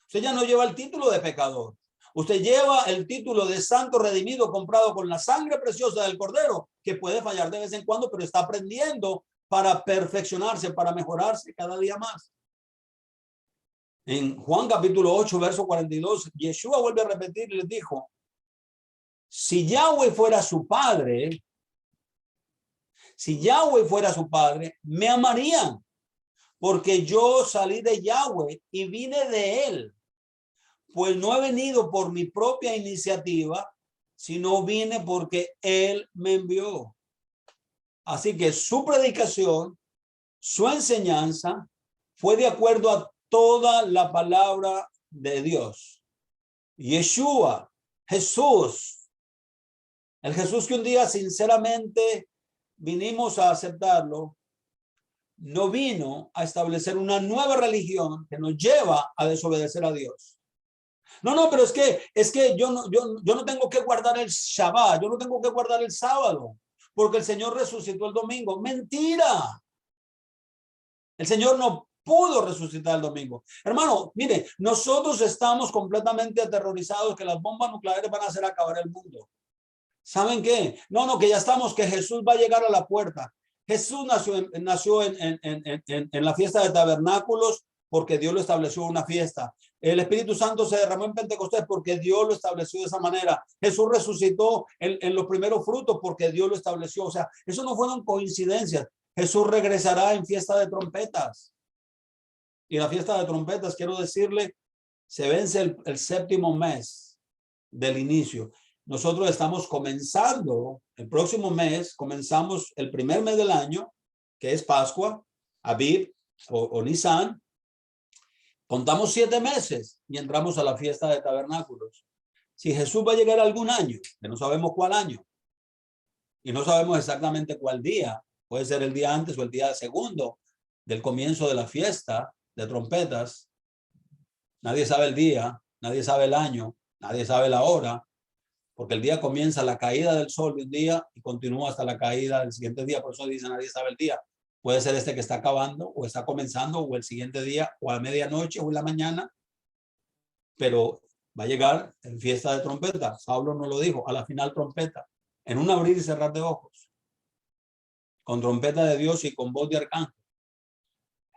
Usted ya no lleva el título de pecador. Usted lleva el título de santo redimido, comprado con la sangre preciosa del Cordero, que puede fallar de vez en cuando, pero está aprendiendo para perfeccionarse, para mejorarse cada día más. En Juan capítulo 8, verso 42, Yeshua vuelve a repetir y les dijo, si Yahweh fuera su padre, me amarían, porque yo salí de Yahweh y vine de él. Pues no he venido por mi propia iniciativa, sino vine porque él me envió. Así que su predicación, su enseñanza, fue de acuerdo a toda la palabra de Dios. Yeshua, Jesús, el Jesús que un día sinceramente vinimos a aceptarlo, no vino a establecer una nueva religión que nos lleva a desobedecer a Dios. No, pero es que yo no tengo que guardar el Shabbat, yo no tengo que guardar el sábado, porque el Señor resucitó el domingo. Mentira. El Señor no pudo resucitar el domingo. Hermano, mire, nosotros estamos completamente aterrorizados que las bombas nucleares van a hacer acabar el mundo. ¿Saben qué? No, que ya estamos, que Jesús va a llegar a la puerta. Jesús nació en la fiesta de tabernáculos porque Dios lo estableció una fiesta. El Espíritu Santo se derramó en Pentecostés porque Dios lo estableció de esa manera. Jesús resucitó en los primeros frutos porque Dios lo estableció. O sea, eso no fueron coincidencias. Jesús regresará en fiesta de trompetas. Y la fiesta de trompetas, quiero decirle, se vence el séptimo mes del inicio. Nosotros estamos comenzando, el próximo mes, comenzamos el primer mes del año, que es Pascua, Abib o Nisan. Contamos 7 meses y entramos a la fiesta de tabernáculos. Si Jesús va a llegar algún año, que no sabemos cuál año, y no sabemos exactamente cuál día, puede ser el día antes o el día segundo del comienzo de la fiesta de trompetas. Nadie sabe el día, nadie sabe el año, nadie sabe la hora, porque el día comienza a la caída del sol de un día y continúa hasta la caída del siguiente día. Por eso dice nadie sabe el día. Puede ser este que está acabando o está comenzando o el siguiente día o a medianoche o en la mañana, pero va a llegar en fiesta de trompeta. Saulo no lo dijo, a la final trompeta, en un abrir y cerrar de ojos, con trompeta de Dios y con voz de arcángel.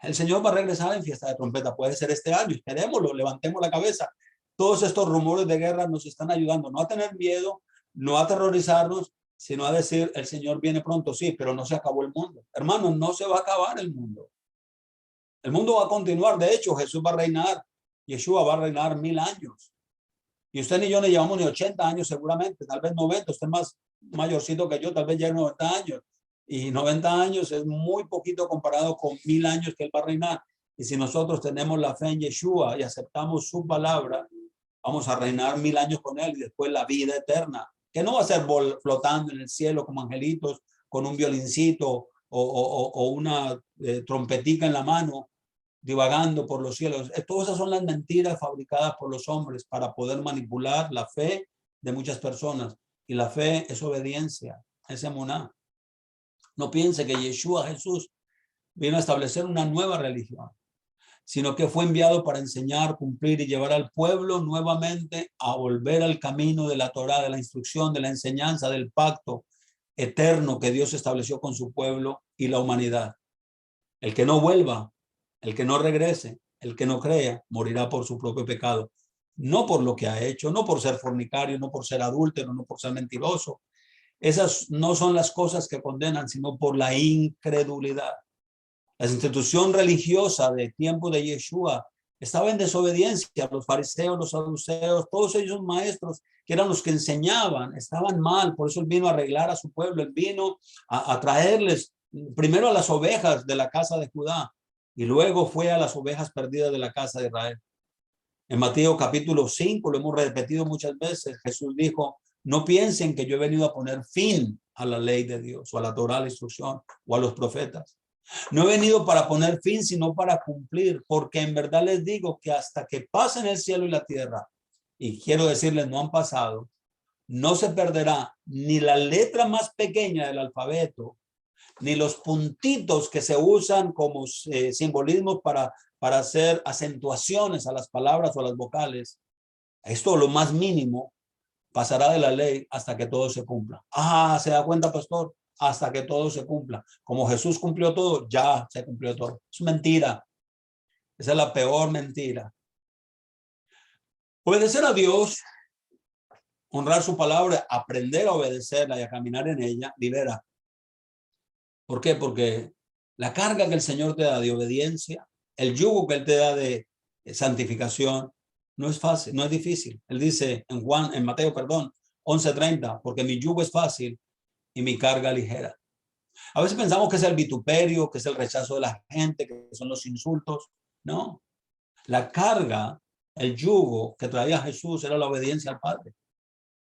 El Señor va a regresar en fiesta de trompeta. Puede ser este año, esperémoslo, levantemos la cabeza. Todos estos rumores de guerra nos están ayudando no a tener miedo, no a aterrorizarnos, sino a decir, el Señor viene pronto, sí, pero no se acabó el mundo. Hermanos, no se va a acabar el mundo. El mundo va a continuar. De hecho, Jesús va a reinar. Yeshua va a reinar 1000 años. Y usted ni yo no llevamos ni 80 años seguramente, tal vez 90. Usted es más mayorcito que yo, tal vez ya 90 años. Y 90 años es muy poquito comparado con 1000 años que él va a reinar. Y si nosotros tenemos la fe en Yeshua y aceptamos su palabra, vamos a reinar 1000 años con él y después la vida eterna, que no va a ser flotando en el cielo como angelitos con un violincito o una trompetica en la mano, divagando por los cielos. Todas esas son las mentiras fabricadas por los hombres para poder manipular la fe de muchas personas. Y la fe es obediencia, es emuná. No piense que Yeshua, Jesús, vino a establecer una nueva religión, sino que fue enviado para enseñar, cumplir y llevar al pueblo nuevamente a volver al camino de la Torá, de la instrucción, de la enseñanza, del pacto eterno que Dios estableció con su pueblo y la humanidad. El que no vuelva, el que no regrese, el que no crea, morirá por su propio pecado. No por lo que ha hecho, no por ser fornicario, no por ser adúltero, no por ser mentiroso. Esas no son las cosas que condenan, sino por la incredulidad. La institución religiosa de tiempo de Yeshua estaba en desobediencia. Los fariseos, los saduceos, todos ellos maestros que eran los que enseñaban, estaban mal. Por eso él vino a arreglar a su pueblo. Él vino a traerles primero a las ovejas de la casa de Judá y luego fue a las ovejas perdidas de la casa de Israel. En Mateo capítulo 5, lo hemos repetido muchas veces, Jesús dijo, no piensen que yo he venido a poner fin a la ley de Dios o a la Torá, la instrucción o a los profetas. No he venido para poner fin, sino para cumplir, porque en verdad les digo que hasta que pasen el cielo y la tierra, y quiero decirles, no han pasado, no se perderá ni la letra más pequeña del alfabeto, ni los puntitos que se usan como simbolismos para hacer acentuaciones a las palabras o a las vocales. Esto, lo más mínimo, pasará de la ley hasta que todo se cumpla. ¿Se da cuenta, pastor? Hasta que todo se cumpla. Como Jesús cumplió todo, ya se cumplió todo. Es mentira. Esa es la peor mentira. Obedecer a Dios, honrar su palabra, aprender a obedecerla y a caminar en ella, libera. ¿Por qué? Porque la carga que el Señor te da de obediencia, el yugo que Él te da de santificación, no es fácil, no es difícil. Él dice en Mateo, 11:30, porque mi yugo es fácil y mi carga ligera. A veces pensamos que es el vituperio, que es el rechazo de la gente, que son los insultos. No, la carga, el yugo que traía Jesús era la obediencia al Padre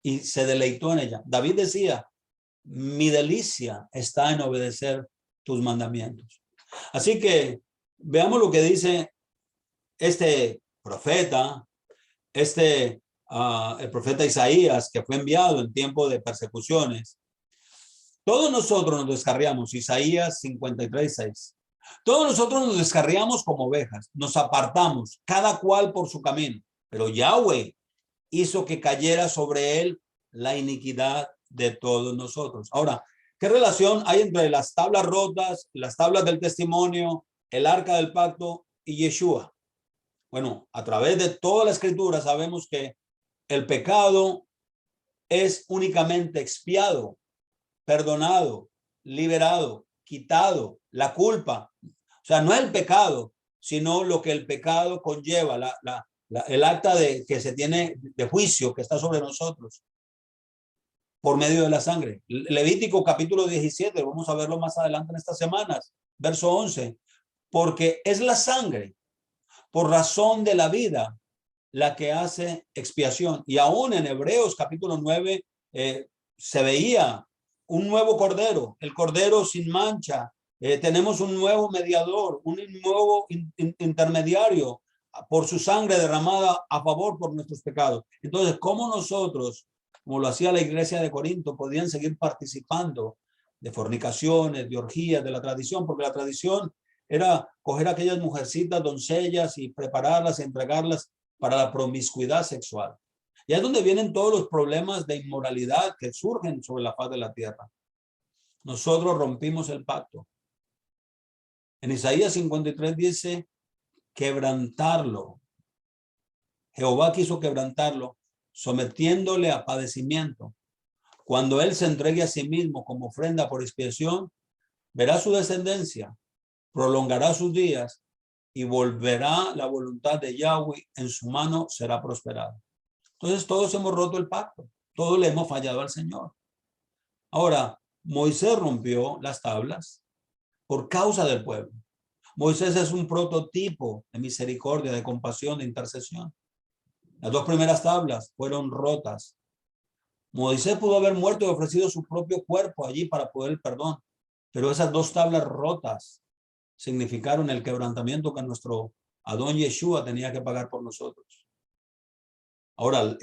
y se deleitó en ella. David decía, mi delicia está en obedecer tus mandamientos. Así que veamos lo que dice este profeta, el profeta Isaías, que fue enviado en tiempo de persecuciones. Todos nosotros nos descarriamos, Isaías 53:6. Todos nosotros nos descarriamos como ovejas, nos apartamos, cada cual por su camino. Pero Yahweh hizo que cayera sobre él la iniquidad de todos nosotros. Ahora, ¿qué relación hay entre las tablas rotas, las tablas del testimonio, el arca del pacto y Yeshua? Bueno, a través de toda la escritura sabemos que el pecado es únicamente expiado, perdonado, liberado, quitado, la culpa. O sea, no es el pecado, sino lo que el pecado conlleva, el acta que se tiene de juicio que está sobre nosotros por medio de la sangre. Levítico capítulo 17, vamos a verlo más adelante en estas semanas, verso 11, porque es la sangre, por razón de la vida, la que hace expiación. Y aún en Hebreos capítulo 9 se veía un nuevo cordero, el cordero sin mancha. Tenemos un nuevo mediador, un nuevo intermediario por su sangre derramada a favor por nuestros pecados. Entonces, ¿cómo nosotros, como lo hacía la iglesia de Corinto, podían seguir participando de fornicaciones, de orgías, de la tradición? Porque la tradición era coger aquellas mujercitas, doncellas y prepararlas y entregarlas para la promiscuidad sexual. Y es donde vienen todos los problemas de inmoralidad que surgen sobre la faz de la tierra. Nosotros rompimos el pacto. En Isaías 53 dice, quebrantarlo. Jehová quiso quebrantarlo, sometiéndole a padecimiento. Cuando él se entregue a sí mismo como ofrenda por expiación, verá su descendencia, prolongará sus días y volverá la voluntad de Yahweh, en su mano será prosperada. Entonces todos hemos roto el pacto, todos le hemos fallado al Señor. Ahora, Moisés rompió las tablas por causa del pueblo. Moisés es un prototipo de misericordia, de compasión, de intercesión. Las dos primeras tablas fueron rotas. Moisés pudo haber muerto y ofrecido su propio cuerpo allí para poder el perdón, pero esas dos tablas rotas significaron el quebrantamiento que nuestro Adón Yeshua tenía que pagar por nosotros. Ahora,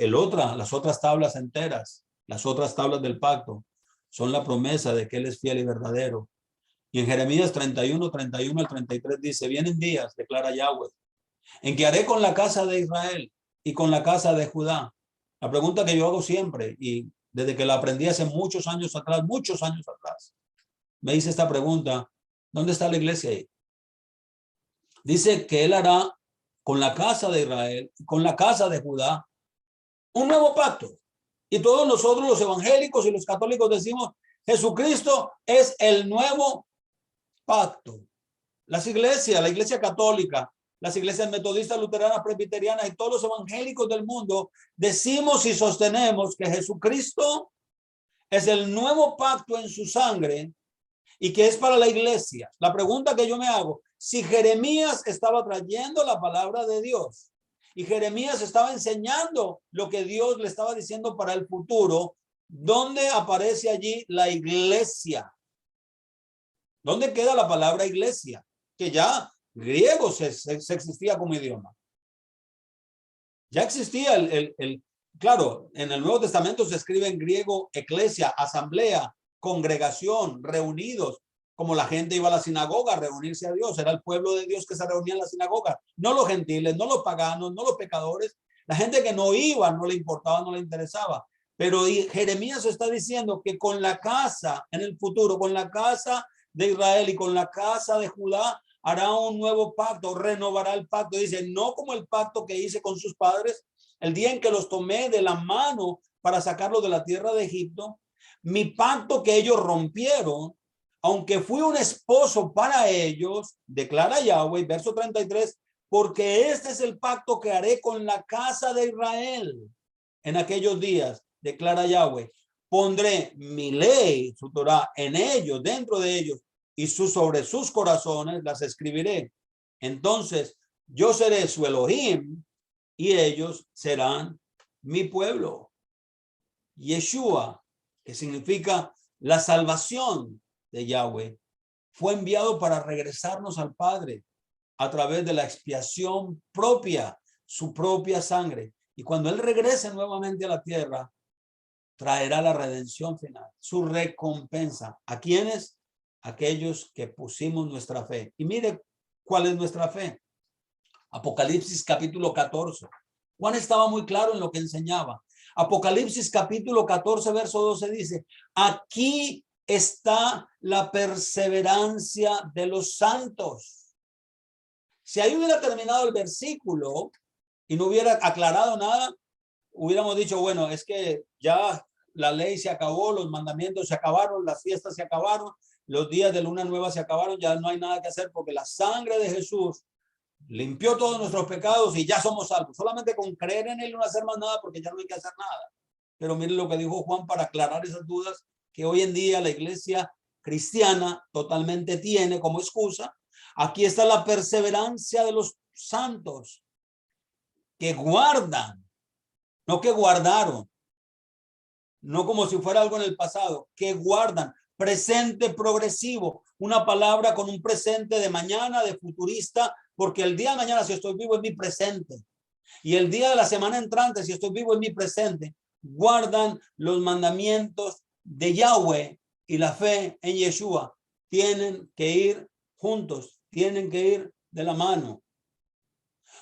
las otras tablas enteras, las otras tablas del pacto, son la promesa de que Él es fiel y verdadero. Y en Jeremías 31 al 33 dice, vienen días, declara Yahweh, en que haré con la casa de Israel y con la casa de Judá. La pregunta que yo hago siempre, y desde que la aprendí hace muchos años atrás, me hice esta pregunta, ¿dónde está la iglesia ahí? Dice que Él hará con la casa de Israel y con la casa de Judá un nuevo pacto. Y todos nosotros los evangélicos y los católicos decimos, Jesucristo es el nuevo pacto. Las iglesias, la iglesia católica, las iglesias metodistas, luteranas, presbiterianas y todos los evangélicos del mundo decimos y sostenemos que Jesucristo es el nuevo pacto en su sangre y que es para la iglesia. La pregunta que yo me hago, si Jeremías estaba trayendo la palabra de Dios y Jeremías estaba enseñando lo que Dios le estaba diciendo para el futuro, ¿dónde aparece allí la iglesia? ¿Dónde queda la palabra iglesia? Que ya griego se existía como idioma. Ya existía claro, en el Nuevo Testamento se escribe en griego eclesia, asamblea, congregación, reunidos, como la gente iba a la sinagoga a reunirse a Dios. Era el pueblo de Dios que se reunía en la sinagoga, no los gentiles, no los paganos, no los pecadores. La gente que no iba, no le importaba, no le interesaba. Pero Jeremías está diciendo que con la casa, en el futuro, con la casa de Israel y con la casa de Judá, hará un nuevo pacto, renovará el pacto. Dice, no como el pacto que hice con sus padres, el día en que los tomé de la mano para sacarlos de la tierra de Egipto, mi pacto que ellos rompieron, aunque fui un esposo para ellos, declara Yahweh, verso 33, porque este es el pacto que haré con la casa de Israel en aquellos días, declara Yahweh. Pondré mi ley, su Torah, en ellos, dentro de ellos, y sobre sus corazones las escribiré. Entonces yo seré su Elohim y ellos serán mi pueblo. Yeshua, que significa la salvación de Yahweh, fue enviado para regresarnos al Padre a través de la expiación propia, su propia sangre. Y cuando Él regrese nuevamente a la tierra, traerá la redención final, su recompensa. ¿A quiénes? Aquellos que pusimos nuestra fe. Y mire cuál es nuestra fe. Apocalipsis capítulo 14. Juan estaba muy claro en lo que enseñaba. Apocalipsis capítulo 14, verso 12 dice, aquí está la perseverancia de los santos. Si ahí hubiera terminado el versículo y no hubiera aclarado nada, hubiéramos dicho, bueno, es que ya la ley se acabó, los mandamientos se acabaron, las fiestas se acabaron, los días de luna nueva se acabaron, ya no hay nada que hacer porque la sangre de Jesús limpió todos nuestros pecados y ya somos salvos. Solamente con creer en Él y no hacer más nada porque ya no hay que hacer nada. Pero miren lo que dijo Juan para aclarar esas dudas que hoy en día la iglesia cristiana totalmente tiene como excusa. Aquí está la perseverancia de los santos que guardan, no que guardaron, no como si fuera algo en el pasado, que guardan, presente progresivo, una palabra con un presente de mañana, de futurista, porque el día de mañana si estoy vivo es mi presente y el día de la semana entrante si estoy vivo es mi presente. Guardan los mandamientos de Yahweh y la fe en Yeshua. Tienen que ir juntos, tienen que ir de la mano.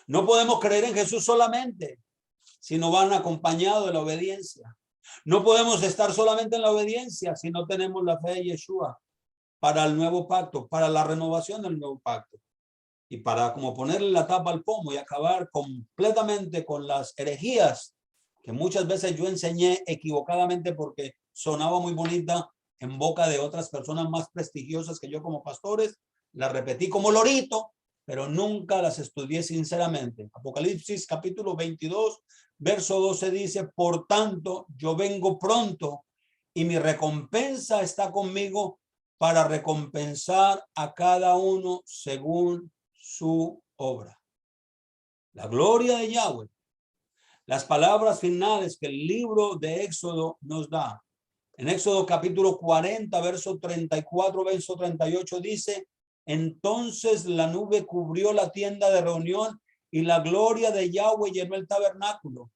No podemos creer en Jesús solamente si no van acompañados de la obediencia. No podemos estar solamente en la obediencia si no tenemos la fe en Yeshua para el nuevo pacto, para la renovación del nuevo pacto. Y para como ponerle la tapa al pomo y acabar completamente con las herejías que muchas veces yo enseñé equivocadamente porque sonaba muy bonita en boca de otras personas más prestigiosas que yo como pastores, la repetí como lorito, pero nunca las estudié sinceramente. Apocalipsis capítulo 22, verso 12 dice, por tanto, yo vengo pronto y mi recompensa está conmigo para recompensar a cada uno según su obra. La gloria de Yahweh. Las palabras finales que el libro de Éxodo nos da. En Éxodo capítulo 40, verso 34, verso 38 dice, entonces la nube cubrió la tienda de reunión y la gloria de Yahweh llenó el tabernáculo.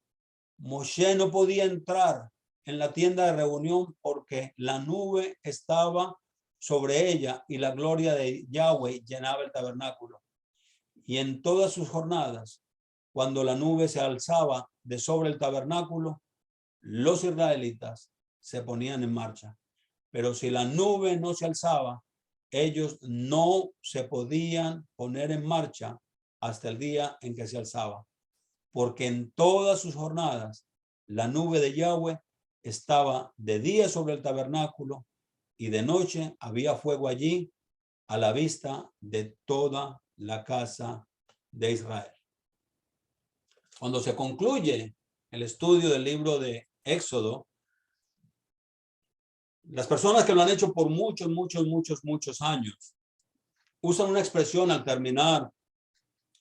Moshe no podía entrar en la tienda de reunión porque la nube estaba sobre ella y la gloria de Yahweh llenaba el tabernáculo. Y en todas sus jornadas, cuando la nube se alzaba de sobre el tabernáculo, los israelitas se ponían en marcha. Pero si la nube no se alzaba, ellos no se podían poner en marcha hasta el día en que se alzaba. Porque en todas sus jornadas, la nube de Yahweh estaba de día sobre el tabernáculo y de noche había fuego allí a la vista de toda la casa de Israel. Cuando se concluye el estudio del libro de Éxodo, las personas que lo han hecho por muchos años usan una expresión al terminar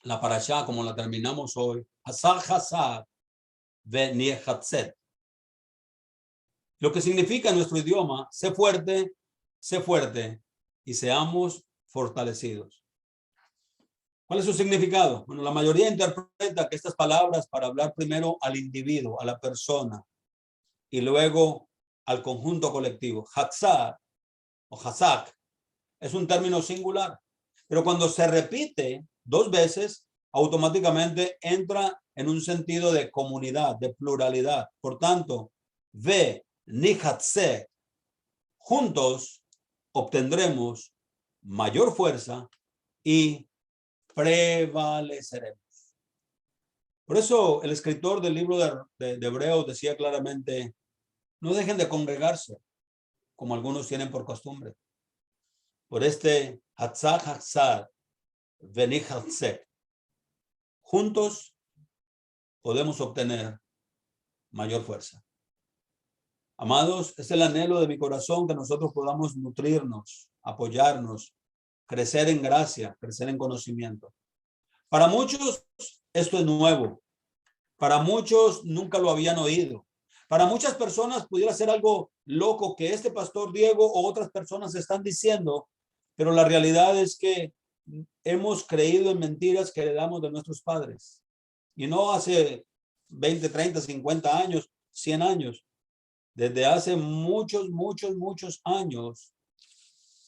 la parashá como la terminamos hoy, Hasar Hasar Veniehatzet. Lo que significa en nuestro idioma, sé fuerte y seamos fortalecidos. ¿Cuál es su significado? Bueno, la mayoría interpreta que estas palabras para hablar primero al individuo, a la persona, y luego al conjunto colectivo. Hatzar o Hazak es un término singular, pero cuando se repite dos veces, automáticamente entra en un sentido de comunidad, de pluralidad. Por tanto, ve nihatse, juntos obtendremos mayor fuerza y prevaleceremos. Por eso el escritor del libro de Hebreos decía claramente, no dejen de congregarse, como algunos tienen por costumbre. Por este Hatzak Hatzar Venichatse, juntos podemos obtener mayor fuerza. Amados, es el anhelo de mi corazón que nosotros podamos nutrirnos, apoyarnos, crecer en gracia, crecer en conocimiento. Para muchos esto es nuevo. Para muchos nunca lo habían oído. Para muchas personas pudiera ser algo loco que este pastor Diego o otras personas están diciendo, pero la realidad es que hemos creído en mentiras que heredamos de nuestros padres. Y no hace 20, 30, 50 años, 100 años. Desde hace muchos años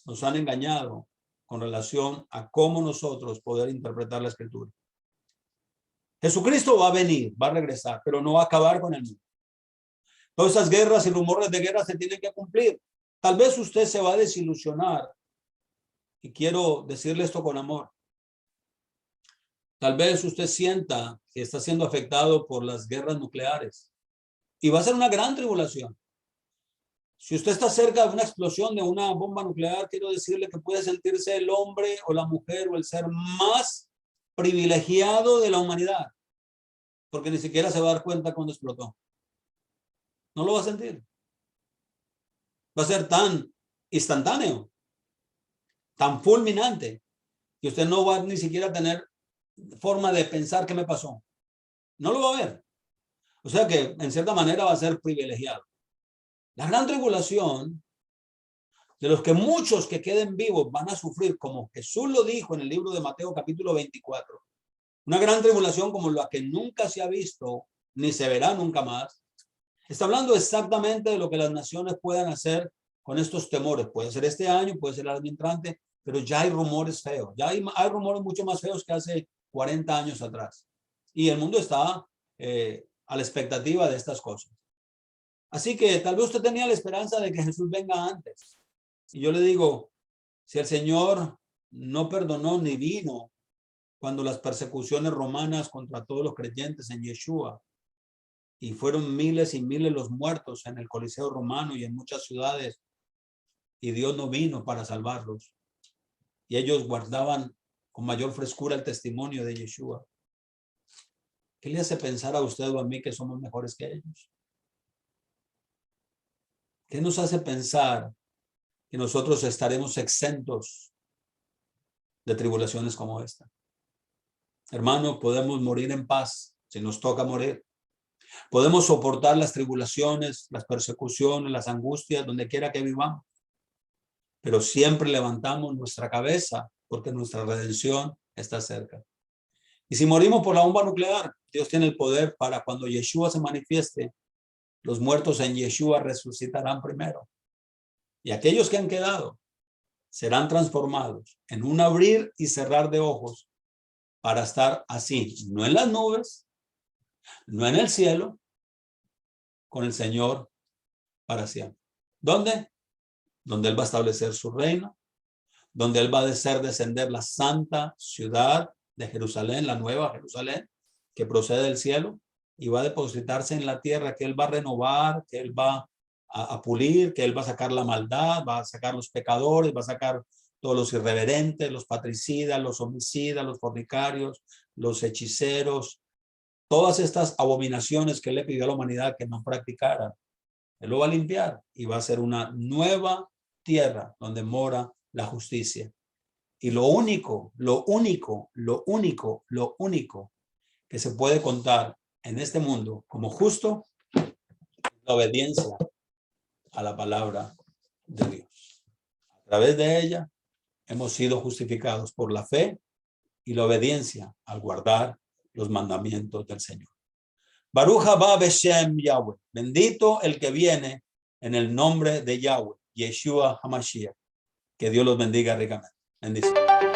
nos han engañado con relación a cómo nosotros poder interpretar la escritura. Jesucristo va a venir, va a regresar, pero no va a acabar con el mundo. Todas esas guerras y rumores de guerra se tienen que cumplir. Tal vez usted se va a desilusionar y quiero decirle esto con amor. Tal vez usted sienta que está siendo afectado por las guerras nucleares y va a ser una gran tribulación. Si usted está cerca de una explosión de una bomba nuclear, quiero decirle que puede sentirse el hombre o la mujer o el ser más privilegiado de la humanidad, porque ni siquiera se va a dar cuenta cuando explotó. No lo va a sentir. Va a ser tan instantáneo, tan fulminante, que usted no va ni siquiera a tener forma de pensar qué me pasó. No lo va a ver. O sea que en cierta manera va a ser privilegiado. La gran tribulación, de los que muchos que queden vivos van a sufrir, como Jesús lo dijo en el libro de Mateo capítulo 24, una gran tribulación como la que nunca se ha visto ni se verá nunca más. Está hablando exactamente de lo que las naciones puedan hacer con estos temores. Puede ser este año, puede ser el año entrante, pero ya hay rumores feos. Ya hay rumores mucho más feos que hace 40 años atrás. Y el mundo está a la expectativa de estas cosas. Así que tal vez usted tenía la esperanza de que Jesús venga antes. Y yo le digo, si el Señor no perdonó ni vino cuando las persecuciones romanas contra todos los creyentes en Yeshua, y fueron miles y miles los muertos en el Coliseo romano y en muchas ciudades, y Dios no vino para salvarlos, y ellos guardaban con mayor frescura el testimonio de Yeshua. ¿Qué le hace pensar a usted o a mí que somos mejores que ellos? ¿Qué nos hace pensar que nosotros estaremos exentos de tribulaciones como esta? Hermano, podemos morir en paz si nos toca morir. Podemos soportar las tribulaciones, las persecuciones, las angustias, donde quiera que vivamos. Pero siempre levantamos nuestra cabeza porque nuestra redención está cerca. Y si morimos por la bomba nuclear, Dios tiene el poder para cuando Yeshua se manifieste, los muertos en Yeshua resucitarán primero. Y aquellos que han quedado serán transformados en un abrir y cerrar de ojos para estar así, no en las nubes, no en el cielo, con el Señor para siempre. ¿Dónde? Donde Él va a establecer su reino, donde Él va a hacer descender la santa ciudad de Jerusalén, la nueva Jerusalén, que procede del cielo, y va a depositarse en la tierra, que Él va a renovar, que Él va a pulir, que Él va a sacar la maldad, va a sacar los pecadores, va a sacar todos los irreverentes, los patricidas, los homicidas, los fornicarios, los hechiceros, todas estas abominaciones que Él le pidió a la humanidad que no practicaran. Él lo va a limpiar y va a ser una nueva tierra donde mora la justicia. Y lo único que se puede contar en este mundo como justo es la obediencia a la palabra de Dios. A través de ella hemos sido justificados por la fe y la obediencia al guardar los mandamientos del Señor. Baruch haba Beshem Yahweh. Bendito el que viene en el nombre de Yahweh, Yeshua HaMashiach. Que Dios los bendiga ricamente. Bendiciones.